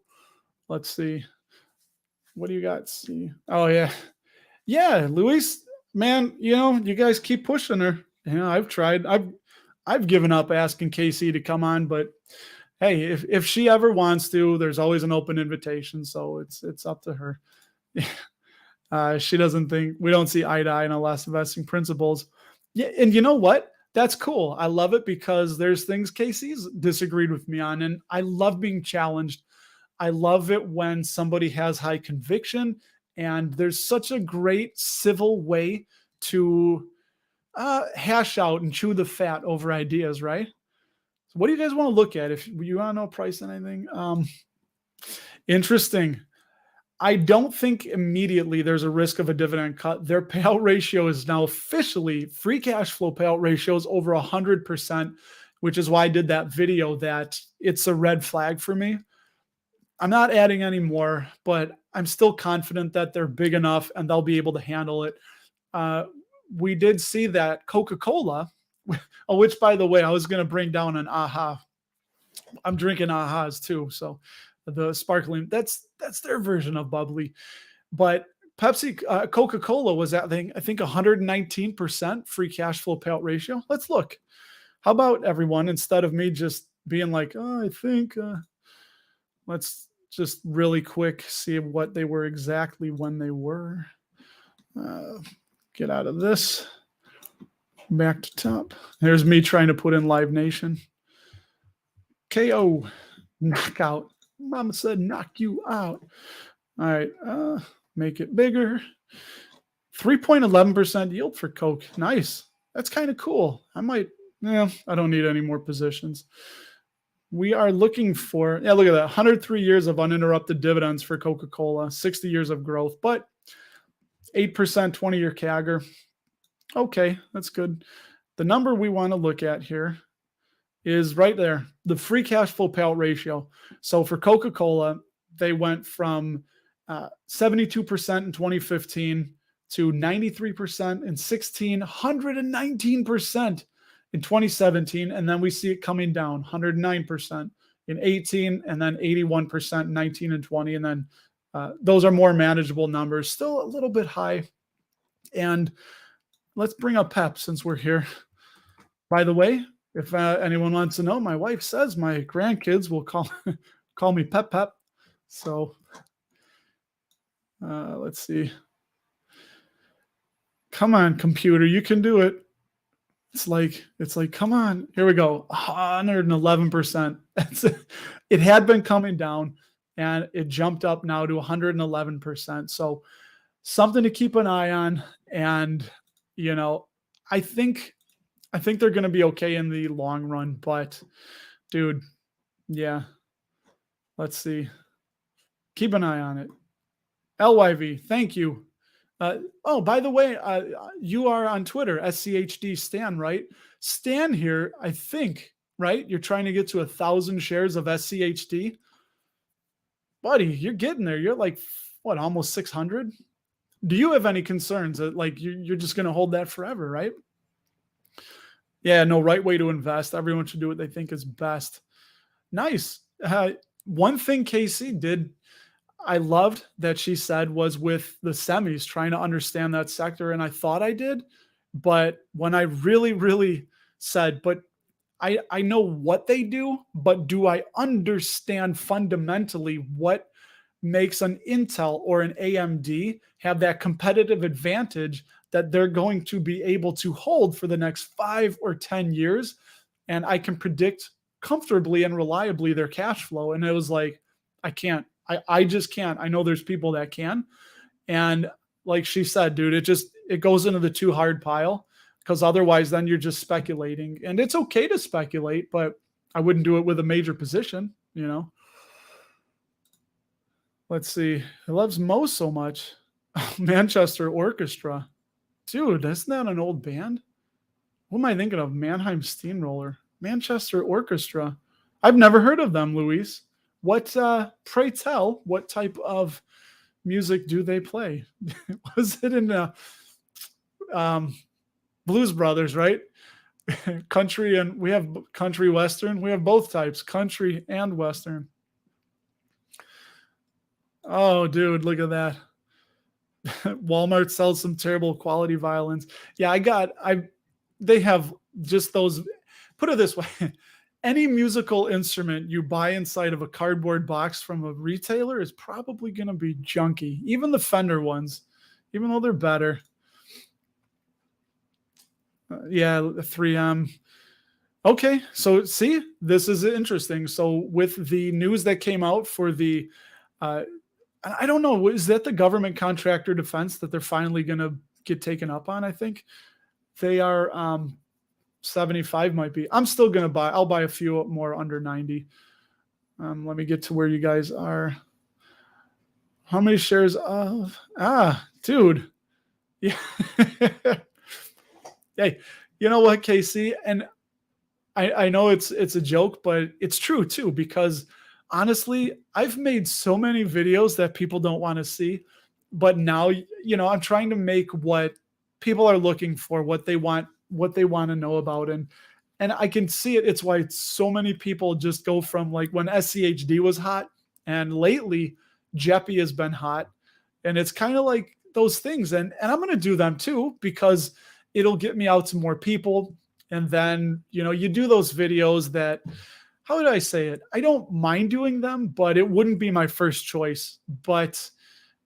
Let's see. What do you got? See. Oh yeah. Yeah, Luis, man, you guys keep pushing her. I've tried. I've given up asking Casey to come on, but hey, if she ever wants to, there's always an open invitation. So it's up to her. She doesn't think we don't see eye to eye on a less investing principles. Yeah, and you know what? That's cool. I love it because there's things Casey's disagreed with me on, and I love being challenged. I love it when somebody has high conviction, and there's such a great civil way to hash out and chew the fat over ideas, right? So what do you guys want to look at? If you want to know price and anything, interesting. I don't think immediately there's a risk of a dividend cut. Their payout ratio is now officially, free cash flow payout ratio is over 100%, which is why I did that video that it's a red flag for me. I'm not adding any more, but I'm still confident that they're big enough and they'll be able to handle it. We did see that Coca-Cola, which by the way, I was going to bring down an AHA. I'm drinking AHAs too. So the sparkling, that's their version of bubbly. But Coca-Cola was at, I think 119% free cash flow payout ratio. Let's look. How about everyone, instead of me just being like, oh, I think, let's just really quick, see what they were exactly when they were. Get out of this. Back to top. There's me trying to put in Live Nation. KO. Knockout. Mama said knock you out. All right. Make it bigger. 3.11% yield for Coke. Nice. That's kind of cool. I don't need any more positions. We are looking for, look at that. 103 years of uninterrupted dividends for Coca-Cola, 60 years of growth, but 8% 20-year CAGR. Okay, that's good. The number we want to look at here is right there, the free cash flow payout ratio. So for Coca-Cola, they went from 72% in 2015 to 93% in 16, 119% in 2017, and then we see it coming down, 109% in 18, and then 81% in 19 and 20, and then those are more manageable numbers, still a little bit high. And let's bring up Pep since we're here. By the way, if anyone wants to know, my wife says my grandkids will call me Pep Pep. So let's see. Come on, computer, you can do it. It's like, come on. Here we go. 111%. It had been coming down and it jumped up now to 111%. So something to keep an eye on. And, I think they're going to be okay in the long run, but dude, yeah, let's see. Keep an eye on it. LYV, thank you. By the way, you are on Twitter, SCHD Stan, right? Stan here, I think, right? You're trying to get to 1,000 shares of SCHD. Buddy, you're getting there. You're like, what, almost 600? Do you have any concerns that you're just going to hold that forever, right? Yeah, no, right way to invest. Everyone should do what they think is best. Nice. One thing KC did, I loved that she said, was with the semis, trying to understand that sector. And I thought I did, but when I really, really said, but I know what they do, but do I understand fundamentally what makes an Intel or an AMD have that competitive advantage that they're going to be able to hold for the next 5 or 10 years. And I can predict comfortably and reliably their cash flow. And it was like, I can't. I just can't. I know there's people that can. And like she said, dude, it goes into the too hard pile, because otherwise then you're just speculating. And it's okay to speculate, but I wouldn't do it with a major position, Let's see. He loves Mo so much. Manchester Orchestra. Dude, isn't that an old band? What am I thinking of? Mannheim Steamroller. Manchester Orchestra. I've never heard of them, Luis. What, pray tell, what type of music do they play? Was it in Blues Brothers, right? Country, and we have country western. We have both types, country and western. Oh, dude, look at that. Walmart sells some terrible quality violins. Yeah, they have just those. Put it this way. Any musical instrument you buy inside of a cardboard box from a retailer is probably going to be junky. Even the Fender ones, even though they're better. Yeah, the 3M. Okay, so see, this is interesting. So with the news that came out for the, I don't know, is that the government contractor defense that they're finally going to get taken up on? I think they are 75 might be. I'm still going to buy. I'll buy a few more under 90. Let me get to where you guys are. How many shares of? Dude. Yeah. Hey, you know what, KC? And I know it's a joke, but it's true too, because honestly, I've made so many videos that people don't want to see, but now, I'm trying to make what people are looking for, what they want to know about. And I can see it. It's why so many people just go from like when SCHD was hot, and lately Jeppy has been hot, and it's kind of like those things. And I'm going to do them too, because it'll get me out to more people. And then, you do those videos that how would I say it? I don't mind doing them, but it wouldn't be my first choice. But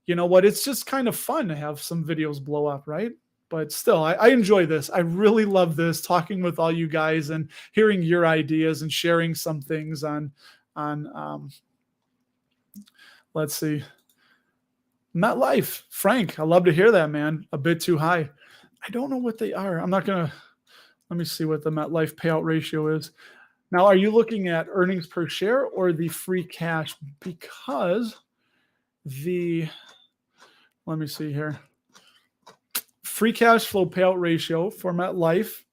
you know what? It's just kind of fun to have some videos blow up, right? But still, I enjoy this. I really love this, talking with all you guys and hearing your ideas and sharing some things on let's see, MetLife. Frank, I love to hear that, man. A bit too high. I don't know what they are. I'm not gonna. Let me see what the MetLife payout ratio is. Now, are you looking at earnings per share or the free cash? Because let me see here. Free cash flow payout ratio for MetLife,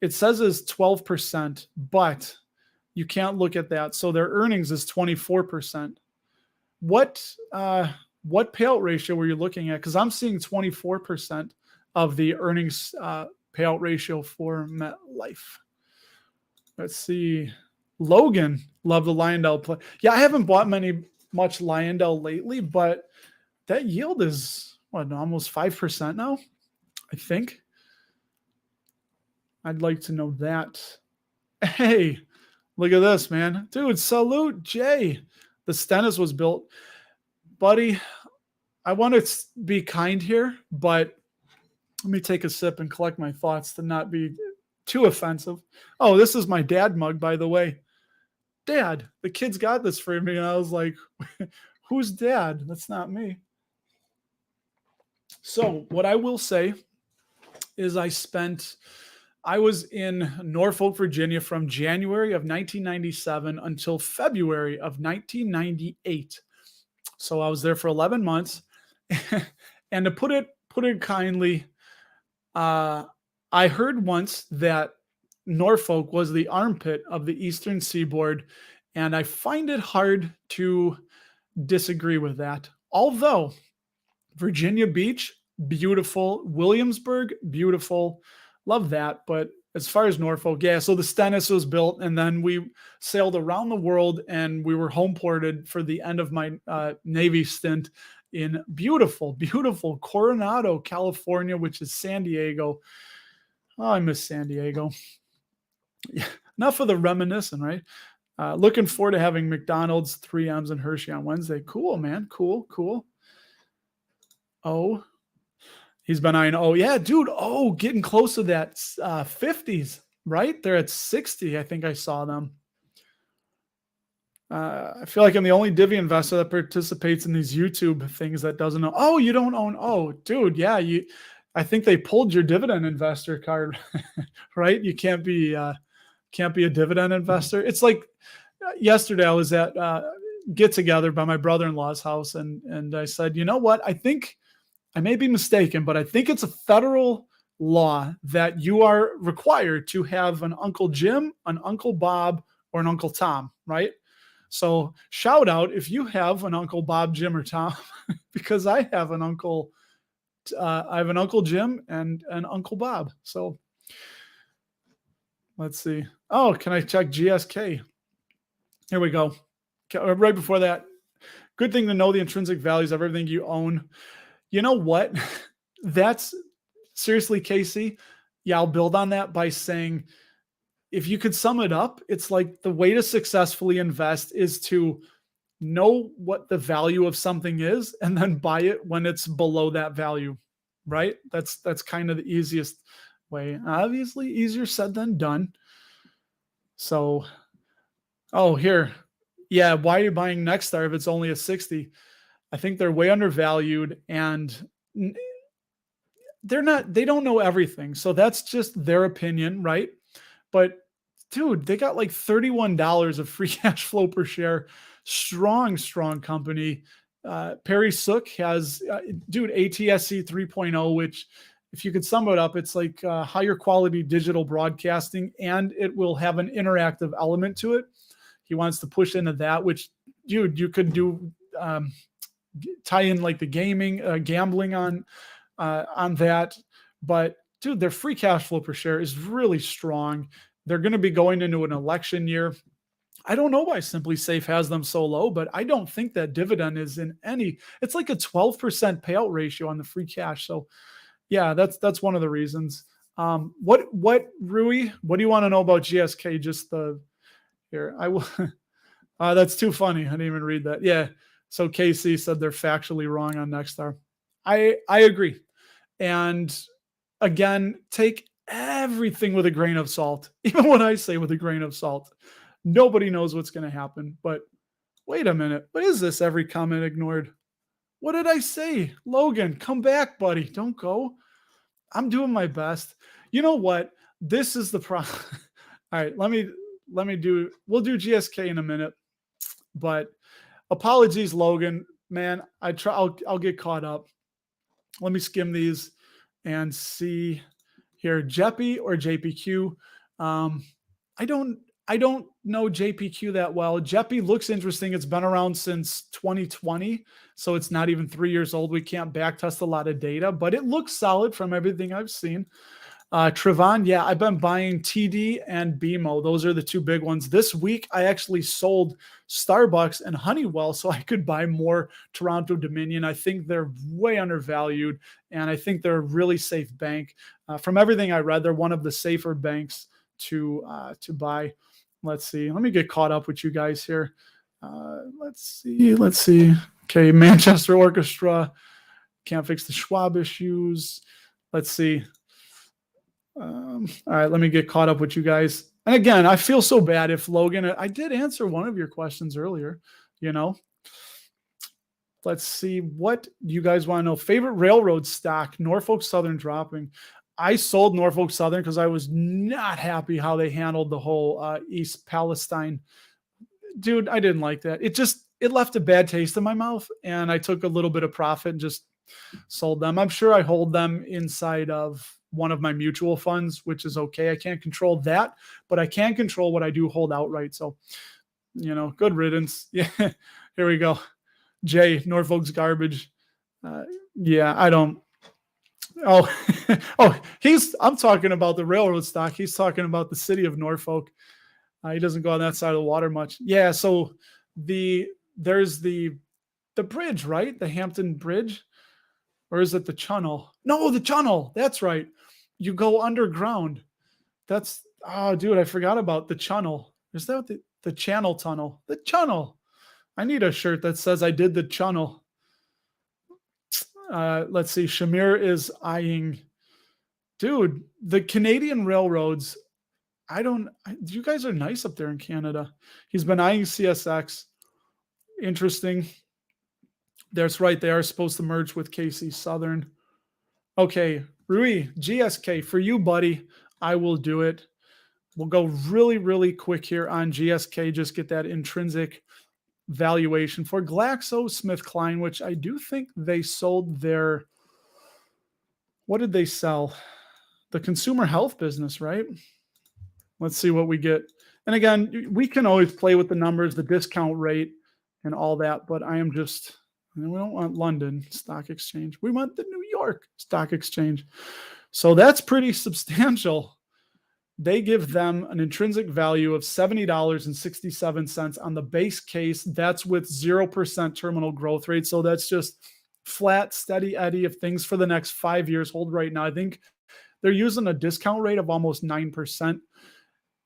it says is 12%, but you can't look at that. So their earnings is 24%. What payout ratio were you looking at? Because I'm seeing 24% of the earnings payout ratio for MetLife. Let's see. Logan, love the Lyondell play. Yeah, I haven't bought much Lyondell lately, but that yield is what, almost 5% now, I think. I'd like to know that. Hey, look at this, man. Dude, salute, Jay. The Stennis was built. Buddy, I want to be kind here, but let me take a sip and collect my thoughts to not be too offensive. Oh, this is my dad mug, by the way. Dad, the kids got this for me, and I was like, who's dad? That's not me. So what I will say is I was in Norfolk, Virginia from January of 1997 until February of 1998. So I was there for 11 months. And to put it kindly, I heard once that Norfolk was the armpit of the Eastern Seaboard, and I find it hard to disagree with that. Although Virginia Beach, beautiful. Williamsburg, beautiful. Love that. But as far as Norfolk, yeah, so the Stennis was built, and then we sailed around the world, and we were home ported for the end of my Navy stint in beautiful, beautiful Coronado, California, which is San Diego. Oh, I miss San Diego. Yeah, enough of the reminiscing, right? Looking forward to having McDonald's, 3Ms, and Hershey on Wednesday. Cool, man. Cool. Oh, he's been eyeing. Oh, yeah, dude. Oh, getting close to that 50s, right? They're at 60. I think I saw them. I feel like I'm the only divvy investor that participates in these YouTube things that doesn't know. Oh, you don't own. Oh, dude. Yeah. I think they pulled your dividend investor card, right? You can't be a dividend investor. It's like yesterday I was at get together by my brother-in-law's house. And I said, you know what? I think I may be mistaken, but I think it's a federal law that you are required to have an Uncle Jim, an Uncle Bob, or an Uncle Tom, right? So shout out if you have an Uncle Bob, Jim, or Tom, because I have an Uncle Jim and an Uncle Bob. So let's see. Oh, can I check GSK? Here we go. Right before that, good thing to know the intrinsic values of everything you own. You know what? That's seriously, Casey. Yeah, I'll build on that by saying, if you could sum it up, it's like the way to successfully invest is to know what the value of something is and then buy it when it's below that value, right? That's kind of the easiest way. Obviously, easier said than done. So, oh, here. Yeah, why are you buying Nexstar if it's only a 60? I think they're way undervalued, and they don't know everything. So that's just their opinion, right? But dude, they got like $31 of free cash flow per share. Strong company. Perry Sook has, ATSC 3.0, which if you could sum it up, it's like higher quality digital broadcasting, and it will have an interactive element to it. He wants to push into that, which, dude, you could do tie in like the gambling on that. But dude, their free cash flow per share is really strong. They're going to be going into an election year. I don't know why Simply Safe has them so low, but I don't think that dividend is in any. It's like a 12% payout ratio on the free cash. So, yeah, that's one of the reasons. What Rui? What do you want to know about GSK? Just Here, I will. That's too funny. I didn't even read that. Yeah. So KC said they're factually wrong on Nexstar. I agree. And again, take everything with a grain of salt. Even what I say with a grain of salt. Nobody knows what's going to happen. But wait a minute. What is this? Every comment ignored. What did I say? Logan, come back, buddy. Don't go. I'm doing my best. You know what? This is the problem. All right, let me we'll do GSK in a minute. But apologies, Logan. Man, I'll get caught up. Let me skim these and see here. Jeppy or JPQ. I don't know JPQ that well. Jeppy looks interesting. It's been around since 2020, so it's not even 3 years old. We can't backtest a lot of data, but it looks solid from everything I've seen. Trevon, yeah, I've been buying TD and BMO. Those are the two big ones. This week, I actually sold Starbucks and Honeywell so I could buy more Toronto Dominion. I think they're way undervalued, and I think they're a really safe bank. From everything I read, they're one of the safer banks to buy. Let's see. Let me get caught up with you guys here. Let's see. Okay, Manchester Orchestra. Can't fix the Schwab issues. Let's see. All right, let me get caught up with you guys. And again, I feel so bad if Logan, I did answer one of your questions earlier, Let's see what you guys want to know. Favorite railroad stock, Norfolk Southern dropping. I sold Norfolk Southern because I was not happy how they handled the whole East Palestine. Dude, I didn't like that. It left a bad taste in my mouth, and I took a little bit of profit and just sold them. I'm sure I hold them inside of one of my mutual funds, which is okay. I can't control that, but I can control what I do hold outright. So, good riddance. Yeah, here we go. Jay, Norfolk's garbage. Yeah, I don't. Oh, I'm talking about the railroad stock. He's talking about the city of Norfolk. He doesn't go on that side of the water much. Yeah, so there's the bridge, right? The Hampton Bridge. Or is it the Channel? No, the Channel. That's right. You go underground. Dude, I forgot about the Channel. Is that the Channel Tunnel? The Channel. I need a shirt that says I did the Channel. Let's see. Shamir is eyeing. Dude, the Canadian railroads. You guys are nice up there in Canada. He's been eyeing CSX. Interesting. That's right. They are supposed to merge with KC Southern. Okay. Rui, GSK, for you, buddy, I will do it. We'll go really, really quick here on GSK. Just get that intrinsic valuation for GlaxoSmithKline, which I do think they sold their, what did they sell? The consumer health business, right? Let's see what we get. And again, we can always play with the numbers, the discount rate, and all that, but I am just, we don't want London Stock Exchange. We want the New York Stock Exchange. So that's pretty substantial. They give them an intrinsic value of $70.67 on the base case. That's with 0% terminal growth rate. So that's just flat, steady Eddie of things for the next 5 years hold right now. I think they're using a discount rate of almost 9%.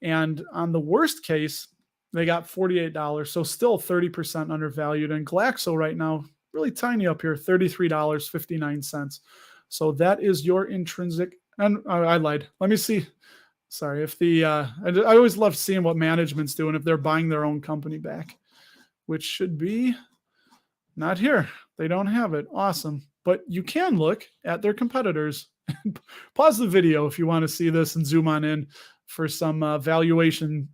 And on the worst case, they got $48. So still 30% undervalued. And Glaxo right now, really tiny up here, $33.59. So that is your intrinsic. And I lied. Let me see. Sorry, if I always love seeing what management's doing if they're buying their own company back, which should be not here. They don't have it. Awesome. But you can look at their competitors. Pause the video if you want to see this and zoom on in for some valuation,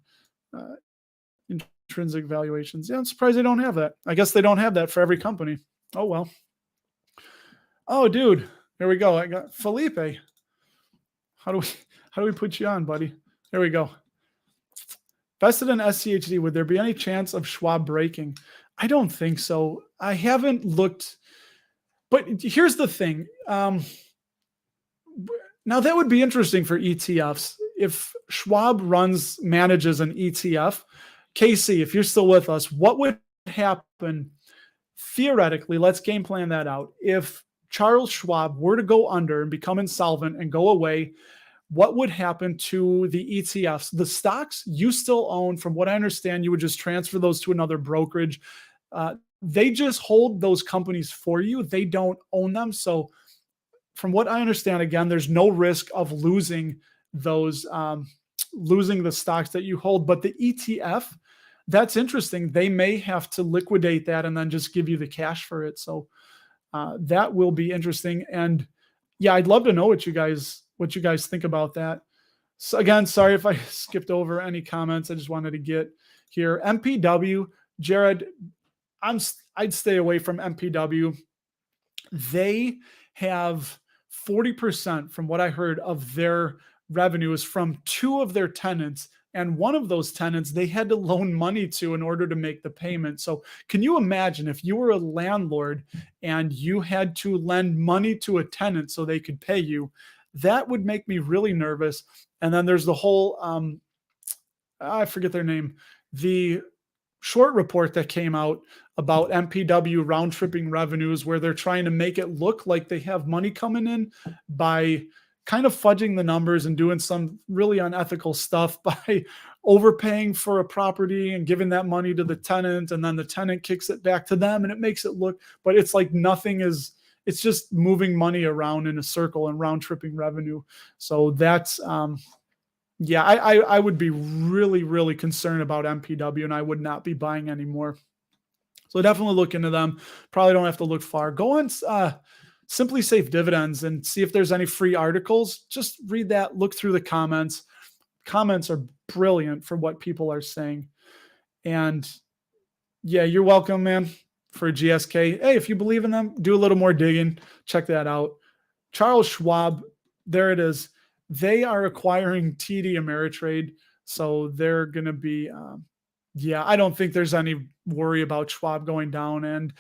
intrinsic valuations. Yeah, I'm surprised they don't have that. I guess they don't have that for every company. Oh, well. Oh, dude. Here we go. I got Felipe. How do we put you on, buddy? There we go. Vested in SCHD, would there be any chance of Schwab breaking? I don't think so. I haven't looked, but here's the thing. Now that would be interesting for ETFs. If Schwab manages an ETF, KC, if you're still with us, what would happen theoretically? Let's game plan that out. If Charles Schwab were to go under and become insolvent and go away, what would happen to the ETFs? The stocks you still own, from what I understand, you would just transfer those to another brokerage. They just hold those companies for you. They don't own them. So, from what I understand, again, there's no risk of losing those, losing the stocks that you hold. But the ETF, that's interesting. They may have to liquidate that and then just give you the cash for it. So that will be interesting. And yeah, I'd love to know what you guys think about that. So again, sorry if I skipped over any comments. I just wanted to get here. MPW, Jared, I'd stay away from MPW. They have 40%, from what I heard, of their revenue is from two of their tenants. And one of those tenants, they had to loan money to in order to make the payment. So can you imagine if you were a landlord and you had to lend money to a tenant so they could pay you? That would make me really nervous. And then there's the whole, I forget their name, the short report that came out about MPW round tripping revenues, where they're trying to make it look like they have money coming in by kind of fudging the numbers and doing some really unethical stuff by overpaying for a property and giving that money to the tenant, and then the tenant kicks it back to them, and it makes it look, but it's like nothing is, it's just moving money around in a circle and round tripping revenue. So that's, yeah, I would be really, really concerned about MPW, and I would not be buying anymore. So definitely look into them. Probably don't have to look far. Go on Simply Safe Dividends and see if there's any free articles. Just read that, look through the comments. Comments are brilliant for what people are saying. And yeah, you're welcome, man, for GSK. Hey, if you believe in them, do a little more digging. Check that out. Charles Schwab, there it is. They are acquiring TD Ameritrade. So they're going to be, yeah, I don't think there's any worry about Schwab going down. And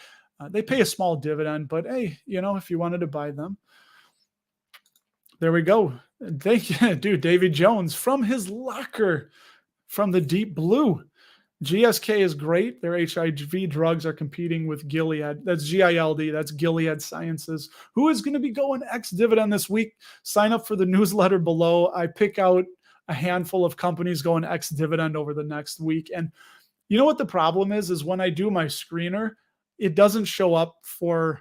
they pay a small dividend, but hey, you know, if you wanted to buy them, there we go. Thank you, dude. David Jones from his locker from the deep blue. GSK is great. Their HIV drugs are competing with Gilead. That's GILD. That's Gilead Sciences. Who is going to be going ex-dividend this week? Sign up for the newsletter below. I pick out a handful of companies going ex-dividend over the next week. And you know what the problem is when I do my screener, it doesn't show up for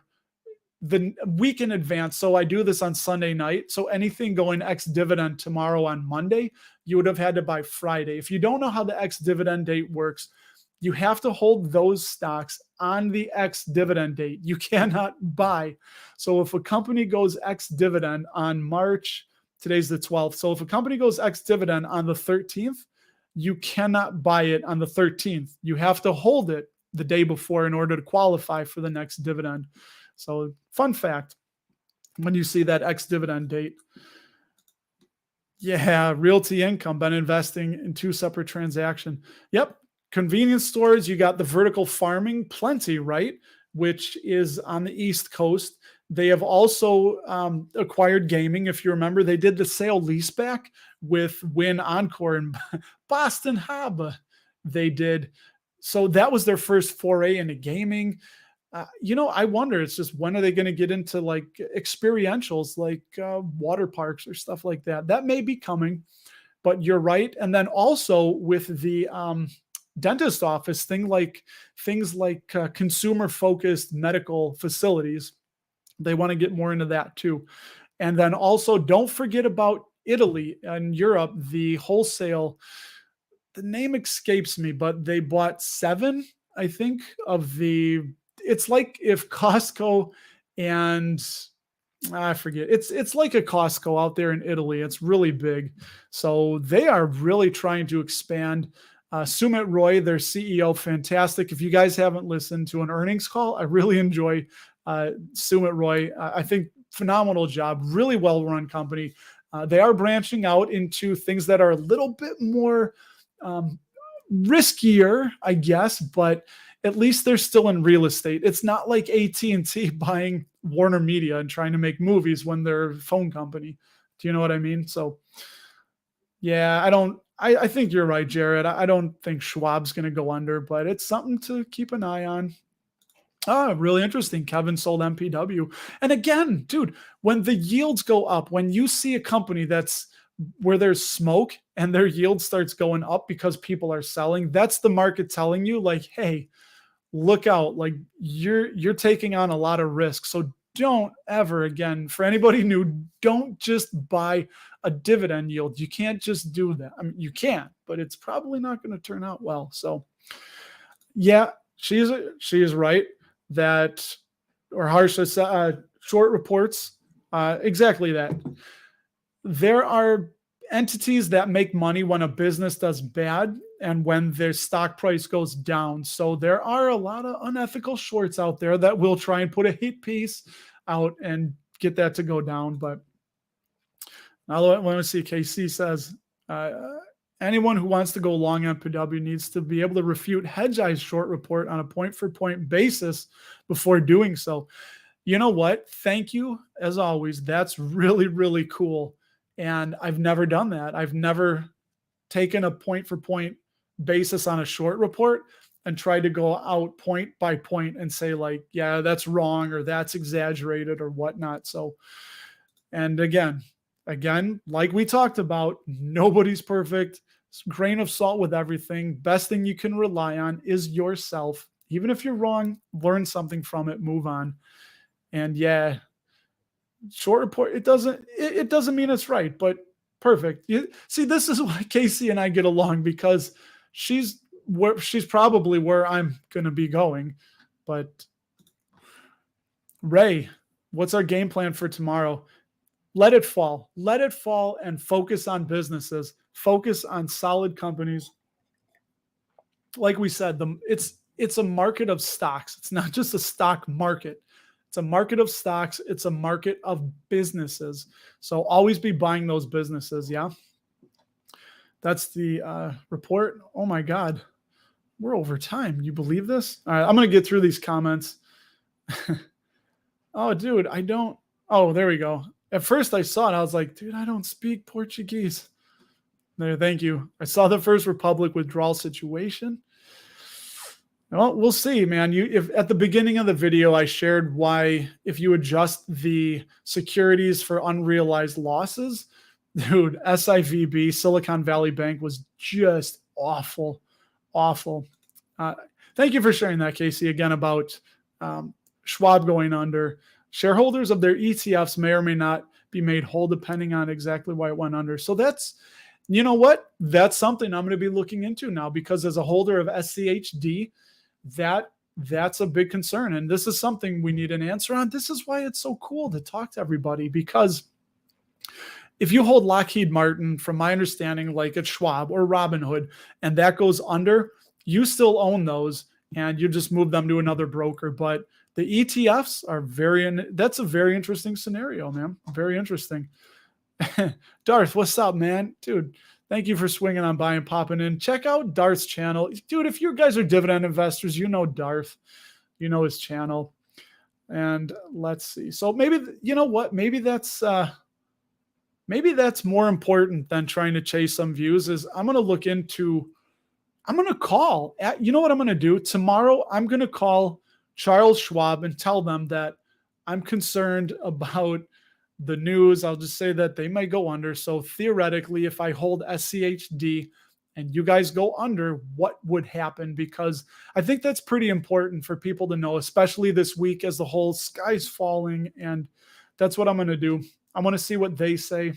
the week in advance. So I do this on Sunday night. So anything going ex-dividend tomorrow on Monday, you would have had to buy Friday. If you don't know how the ex-dividend date works, you have to hold those stocks on the ex-dividend date. You cannot buy. So if a company goes ex-dividend on March, today's the 12th. So if a company goes ex-dividend on the 13th, you cannot buy it on the 13th. You have to hold it the day before in order to qualify for the next dividend. So fun fact, when you see that ex-dividend date. Yeah, Realty Income, been investing in 2 separate transactions. Yep, convenience stores, you got the vertical farming, Plenty, right? Which is on the East Coast. They have also acquired gaming. If you remember, they did the sale leaseback with Wynn Encore and Boston Harbor. They did. So that was their first foray into gaming. You know, I wonder, it's just when are they going to get into like experientials, like water parks or stuff like that? That may be coming, but you're right. And then also with the dentist office, things like consumer focused medical facilities, they want to get more into that too. And then also don't forget about Italy and Europe, the wholesale, the name escapes me, but they bought 7, I think, of the, it's like if Costco and I forget, it's like a Costco out there in Italy. It's really big. So they are really trying to expand. Sumit Roy, their CEO, fantastic. If you guys haven't listened to an earnings call, I really enjoy Sumit Roy. I think phenomenal job, really well-run company. They are branching out into things that are a little bit more riskier, I guess, but at least they're still in real estate. It's not like AT&T buying Warner Media and trying to make movies when they're a phone company. Do you know what I mean? So yeah, I think you're right, Jared. I don't think Schwab's going to go under, but it's something to keep an eye on. Really interesting. Kevin sold MPW. And again, dude, when the yields go up, when you see a company that's where there's smoke and their yield starts going up because people are selling, that's the market telling you like, hey, look out, like you're taking on a lot of risk. So don't ever, again, for anybody new, don't just buy a dividend yield. You can't just do that. I mean, you can, but it's probably not going to turn out well. So yeah, she is right that, or Harsha short reports, exactly that. There are entities that make money when a business does bad and when their stock price goes down. So there are a lot of unethical shorts out there that will try and put a hit piece out and get that to go down. But now I want to see, KC says, anyone who wants to go long MPW needs to be able to refute Hedgeye's short report on a point-for-point basis before doing so. You know what? Thank you, as always. That's really, really cool. And I've never done that. I've never taken a point-for-point basis on a short report and tried to go out point by point and say like, yeah, that's wrong or that's exaggerated or whatnot. So, and again, like we talked about, nobody's perfect. Grain of salt with everything. Best thing you can rely on is yourself. Even if you're wrong, learn something from it, move on. And yeah, short report, it doesn't mean it's right, but perfect. See, this is why Casey and I get along, because she's probably where I'm going to be going. But Ray, what's our game plan for tomorrow? Let it fall and focus on businesses, focus on solid companies. Like we said, it's a market of stocks. It's not just a stock market. It's a market of stocks. It's a market of businesses. So always be buying those businesses. Yeah. That's the report. Oh my God. We're over time. You believe this? All right. I'm going to get through these comments. Oh, dude, I don't. Oh, there we go. At first I saw it. I was like, dude, I don't speak Portuguese. There. Thank you. I saw the First Republic withdrawal situation. Well, we'll see, man. If at the beginning of the video, I shared why if you adjust the securities for unrealized losses, dude, SIVB, Silicon Valley Bank, was just awful. Thank you for sharing that, Casey, again, about Schwab going under. Shareholders of their ETFs may or may not be made whole depending on exactly why it went under. So that's, you know what? That's something I'm going to be looking into now, because as a holder of SCHD, that's a big concern. And this is something we need an answer on. This is why it's so cool to talk to everybody, because if you hold Lockheed Martin, from my understanding, like at Schwab or Robinhood, and that goes under, you still own those and you just move them to another broker. But the ETFs are that's a very interesting scenario, man. Very interesting. Darth, what's up, man? Dude, thank you for swinging on by and popping in. Check out Darth's channel. Dude, if you guys are dividend investors, you know Darth. You know his channel. And let's see. So maybe, you know what? Maybe that's more important than trying to chase some views. Is I'm going to call. You know what I'm going to do? Tomorrow, I'm going to call Charles Schwab and tell them that I'm concerned about the news. I'll just say that they might go under. So theoretically, if I hold SCHD and you guys go under, what would happen? Because I think that's pretty important for people to know, especially this week as the whole sky's falling. And that's what I'm going to do. I want to see what they say.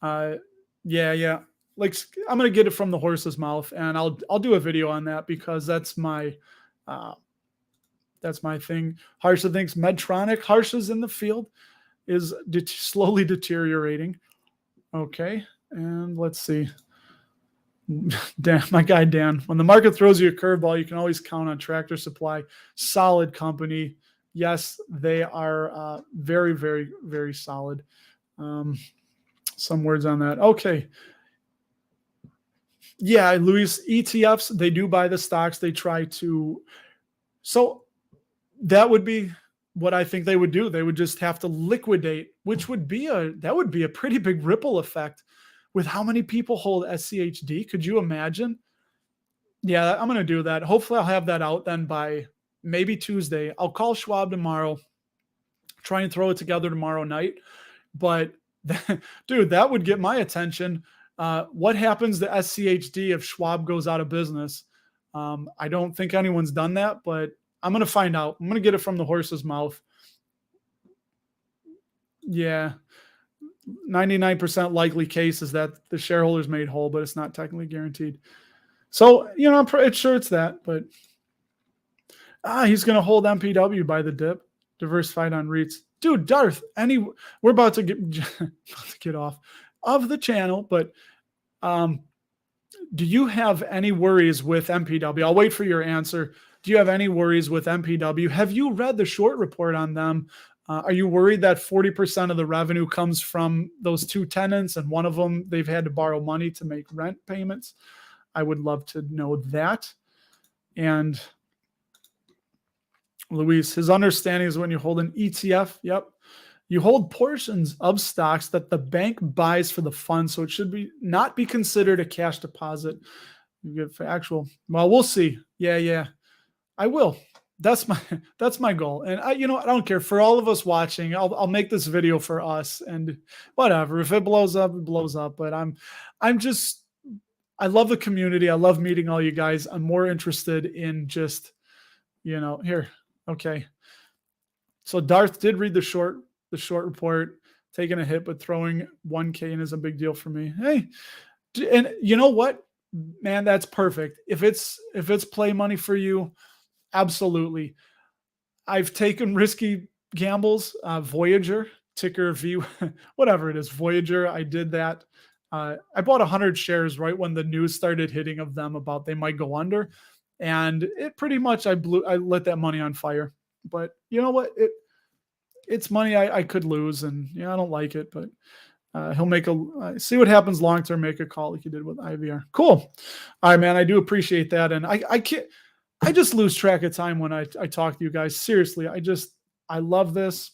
Yeah. Like, I'm going to get it from the horse's mouth, and I'll do a video on that, because that's my thing. Harsha thinks Medtronic, Harsha's in the field, is slowly deteriorating. Okay. And let's see. Dan, my guy, Dan, when the market throws you a curveball, you can always count on Tractor Supply. Solid company. Yes, they are very, very, very solid. Some words on that. Okay. Yeah, Luis, ETFs, they do buy the stocks. They try to. So that would be what I think they would do. They would just have to liquidate, which would be a pretty big ripple effect with how many people hold SCHD. Could you imagine? Yeah, I'm going to do that. Hopefully I'll have that out then by maybe Tuesday. I'll call Schwab tomorrow, try and throw it together tomorrow night. But Dude, that would get my attention. What happens to SCHD if Schwab goes out of business? I don't think anyone's done that, but I'm going to find out. I'm going to get it from the horse's mouth. Yeah. 99% likely case is that the shareholders made whole, but it's not technically guaranteed. So, I'm pretty sure it's that, but he's going to hold MPW by the dip, diversified on REITs. Dude, Darth, we're about to get off of the channel, but do you have any worries with MPW? I'll wait for your answer. Do you have any worries with MPW? Have you read the short report on them? Are you worried that 40% of the revenue comes from those two tenants and one of them, they've had to borrow money to make rent payments? I would love to know that. And Luis, his understanding is when you hold an ETF, yep, you hold portions of stocks that the bank buys for the fund, so it should not be considered a cash deposit. You get for actual. Well, we'll see. Yeah, I will. That's my goal. And I don't care for all of us watching. I'll make this video for us, and whatever. If it blows up, it blows up. But I love the community. I love meeting all you guys. I'm more interested in just, here. Okay. So Darth did read the short report, taking a hit, but throwing 1K in is a big deal for me. Hey, and you know what, man, that's perfect. If it's play money for you, absolutely. I've taken risky gambles. Voyager, ticker V, whatever it is, Voyager. I did that. I bought 100 shares right when the news started hitting of them about they might go under, and it pretty much I lit that money on fire. But you know what? It's money I could lose, and I don't like it, but he'll see what happens long term, make a call like he did with IVR. Cool. All right, man. I do appreciate that. And I just lose track of time when I talk to you guys. Seriously, I love this.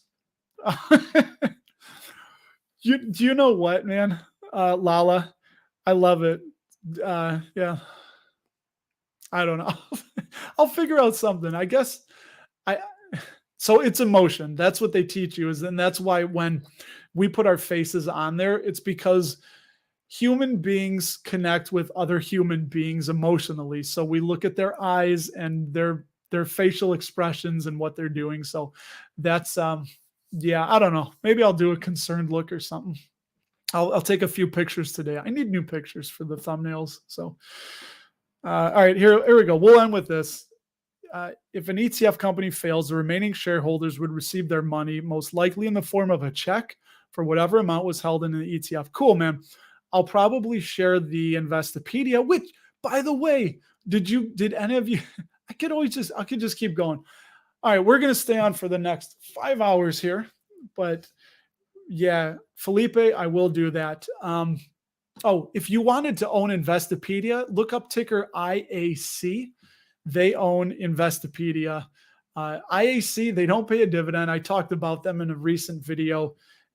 Do you know what, man? Lala, I love it. Yeah. I don't know. I'll figure out something. I guess so it's emotion. That's what they teach you and that's why when we put our faces on there, it's because human beings connect with other human beings emotionally. So we look at their eyes and their facial expressions and what they're doing. So that's, yeah, I don't know. Maybe I'll do a concerned look or something. I'll take a few pictures today. I need new pictures for the thumbnails. So, all right, here we go. We'll end with this. If an ETF company fails, the remaining shareholders would receive their money, most likely in the form of a check for whatever amount was held in the ETF. Cool, man. I'll probably share the Investopedia, which, by the way, did any of you, I could just keep going. All right, we're going to stay on for the next 5 hours here, but yeah, Felipe, I will do that. If you wanted to own Investopedia, look up ticker IAC. They own Investopedia. IAC, they don't pay a dividend. I talked about them in a recent video,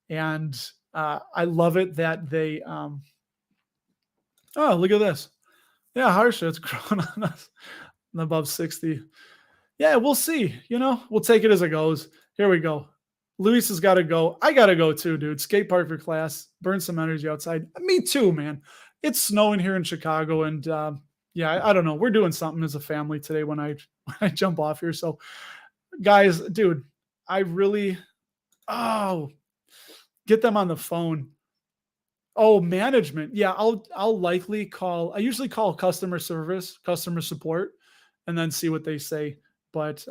and I love it that they, look at this. Yeah, Harsha, it's growing on us above 60. Yeah, we'll see. We'll take it as it goes. Here we go. Luis has got to go. I got to go too, dude. Skate park for class. Burn some energy outside. Me too, man. It's snowing here in Chicago, and yeah, I don't know. We're doing something as a family today when I jump off here. So, guys, dude, I really, get them on the phone. Oh, management. Yeah, I'll likely call. I usually call customer support, and then see what they say. But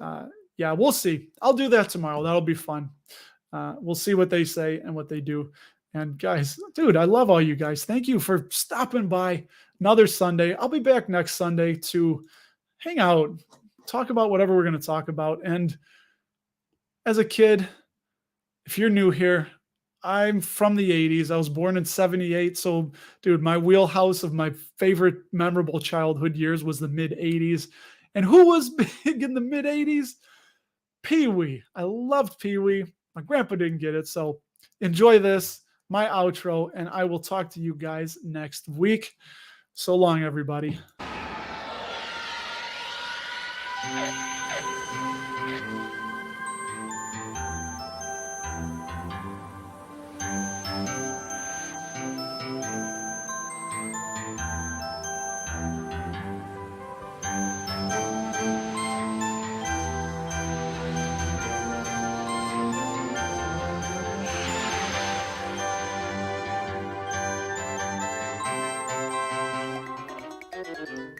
yeah, we'll see. I'll do that tomorrow. That'll be fun. We'll see what they say and what they do. And guys, dude, I love all you guys. Thank you for stopping by another Sunday. I'll be back next Sunday to hang out, talk about whatever we're going to talk about. And as a kid, if you're new here, I'm from the 80s. I was born in 78. So, dude, my wheelhouse of my favorite memorable childhood years was the mid 80s. And who was big in the mid 80s? Pee-wee. I loved Pee-wee. My grandpa didn't get it. So enjoy this, my outro, and I will talk to you guys next week. So long, everybody.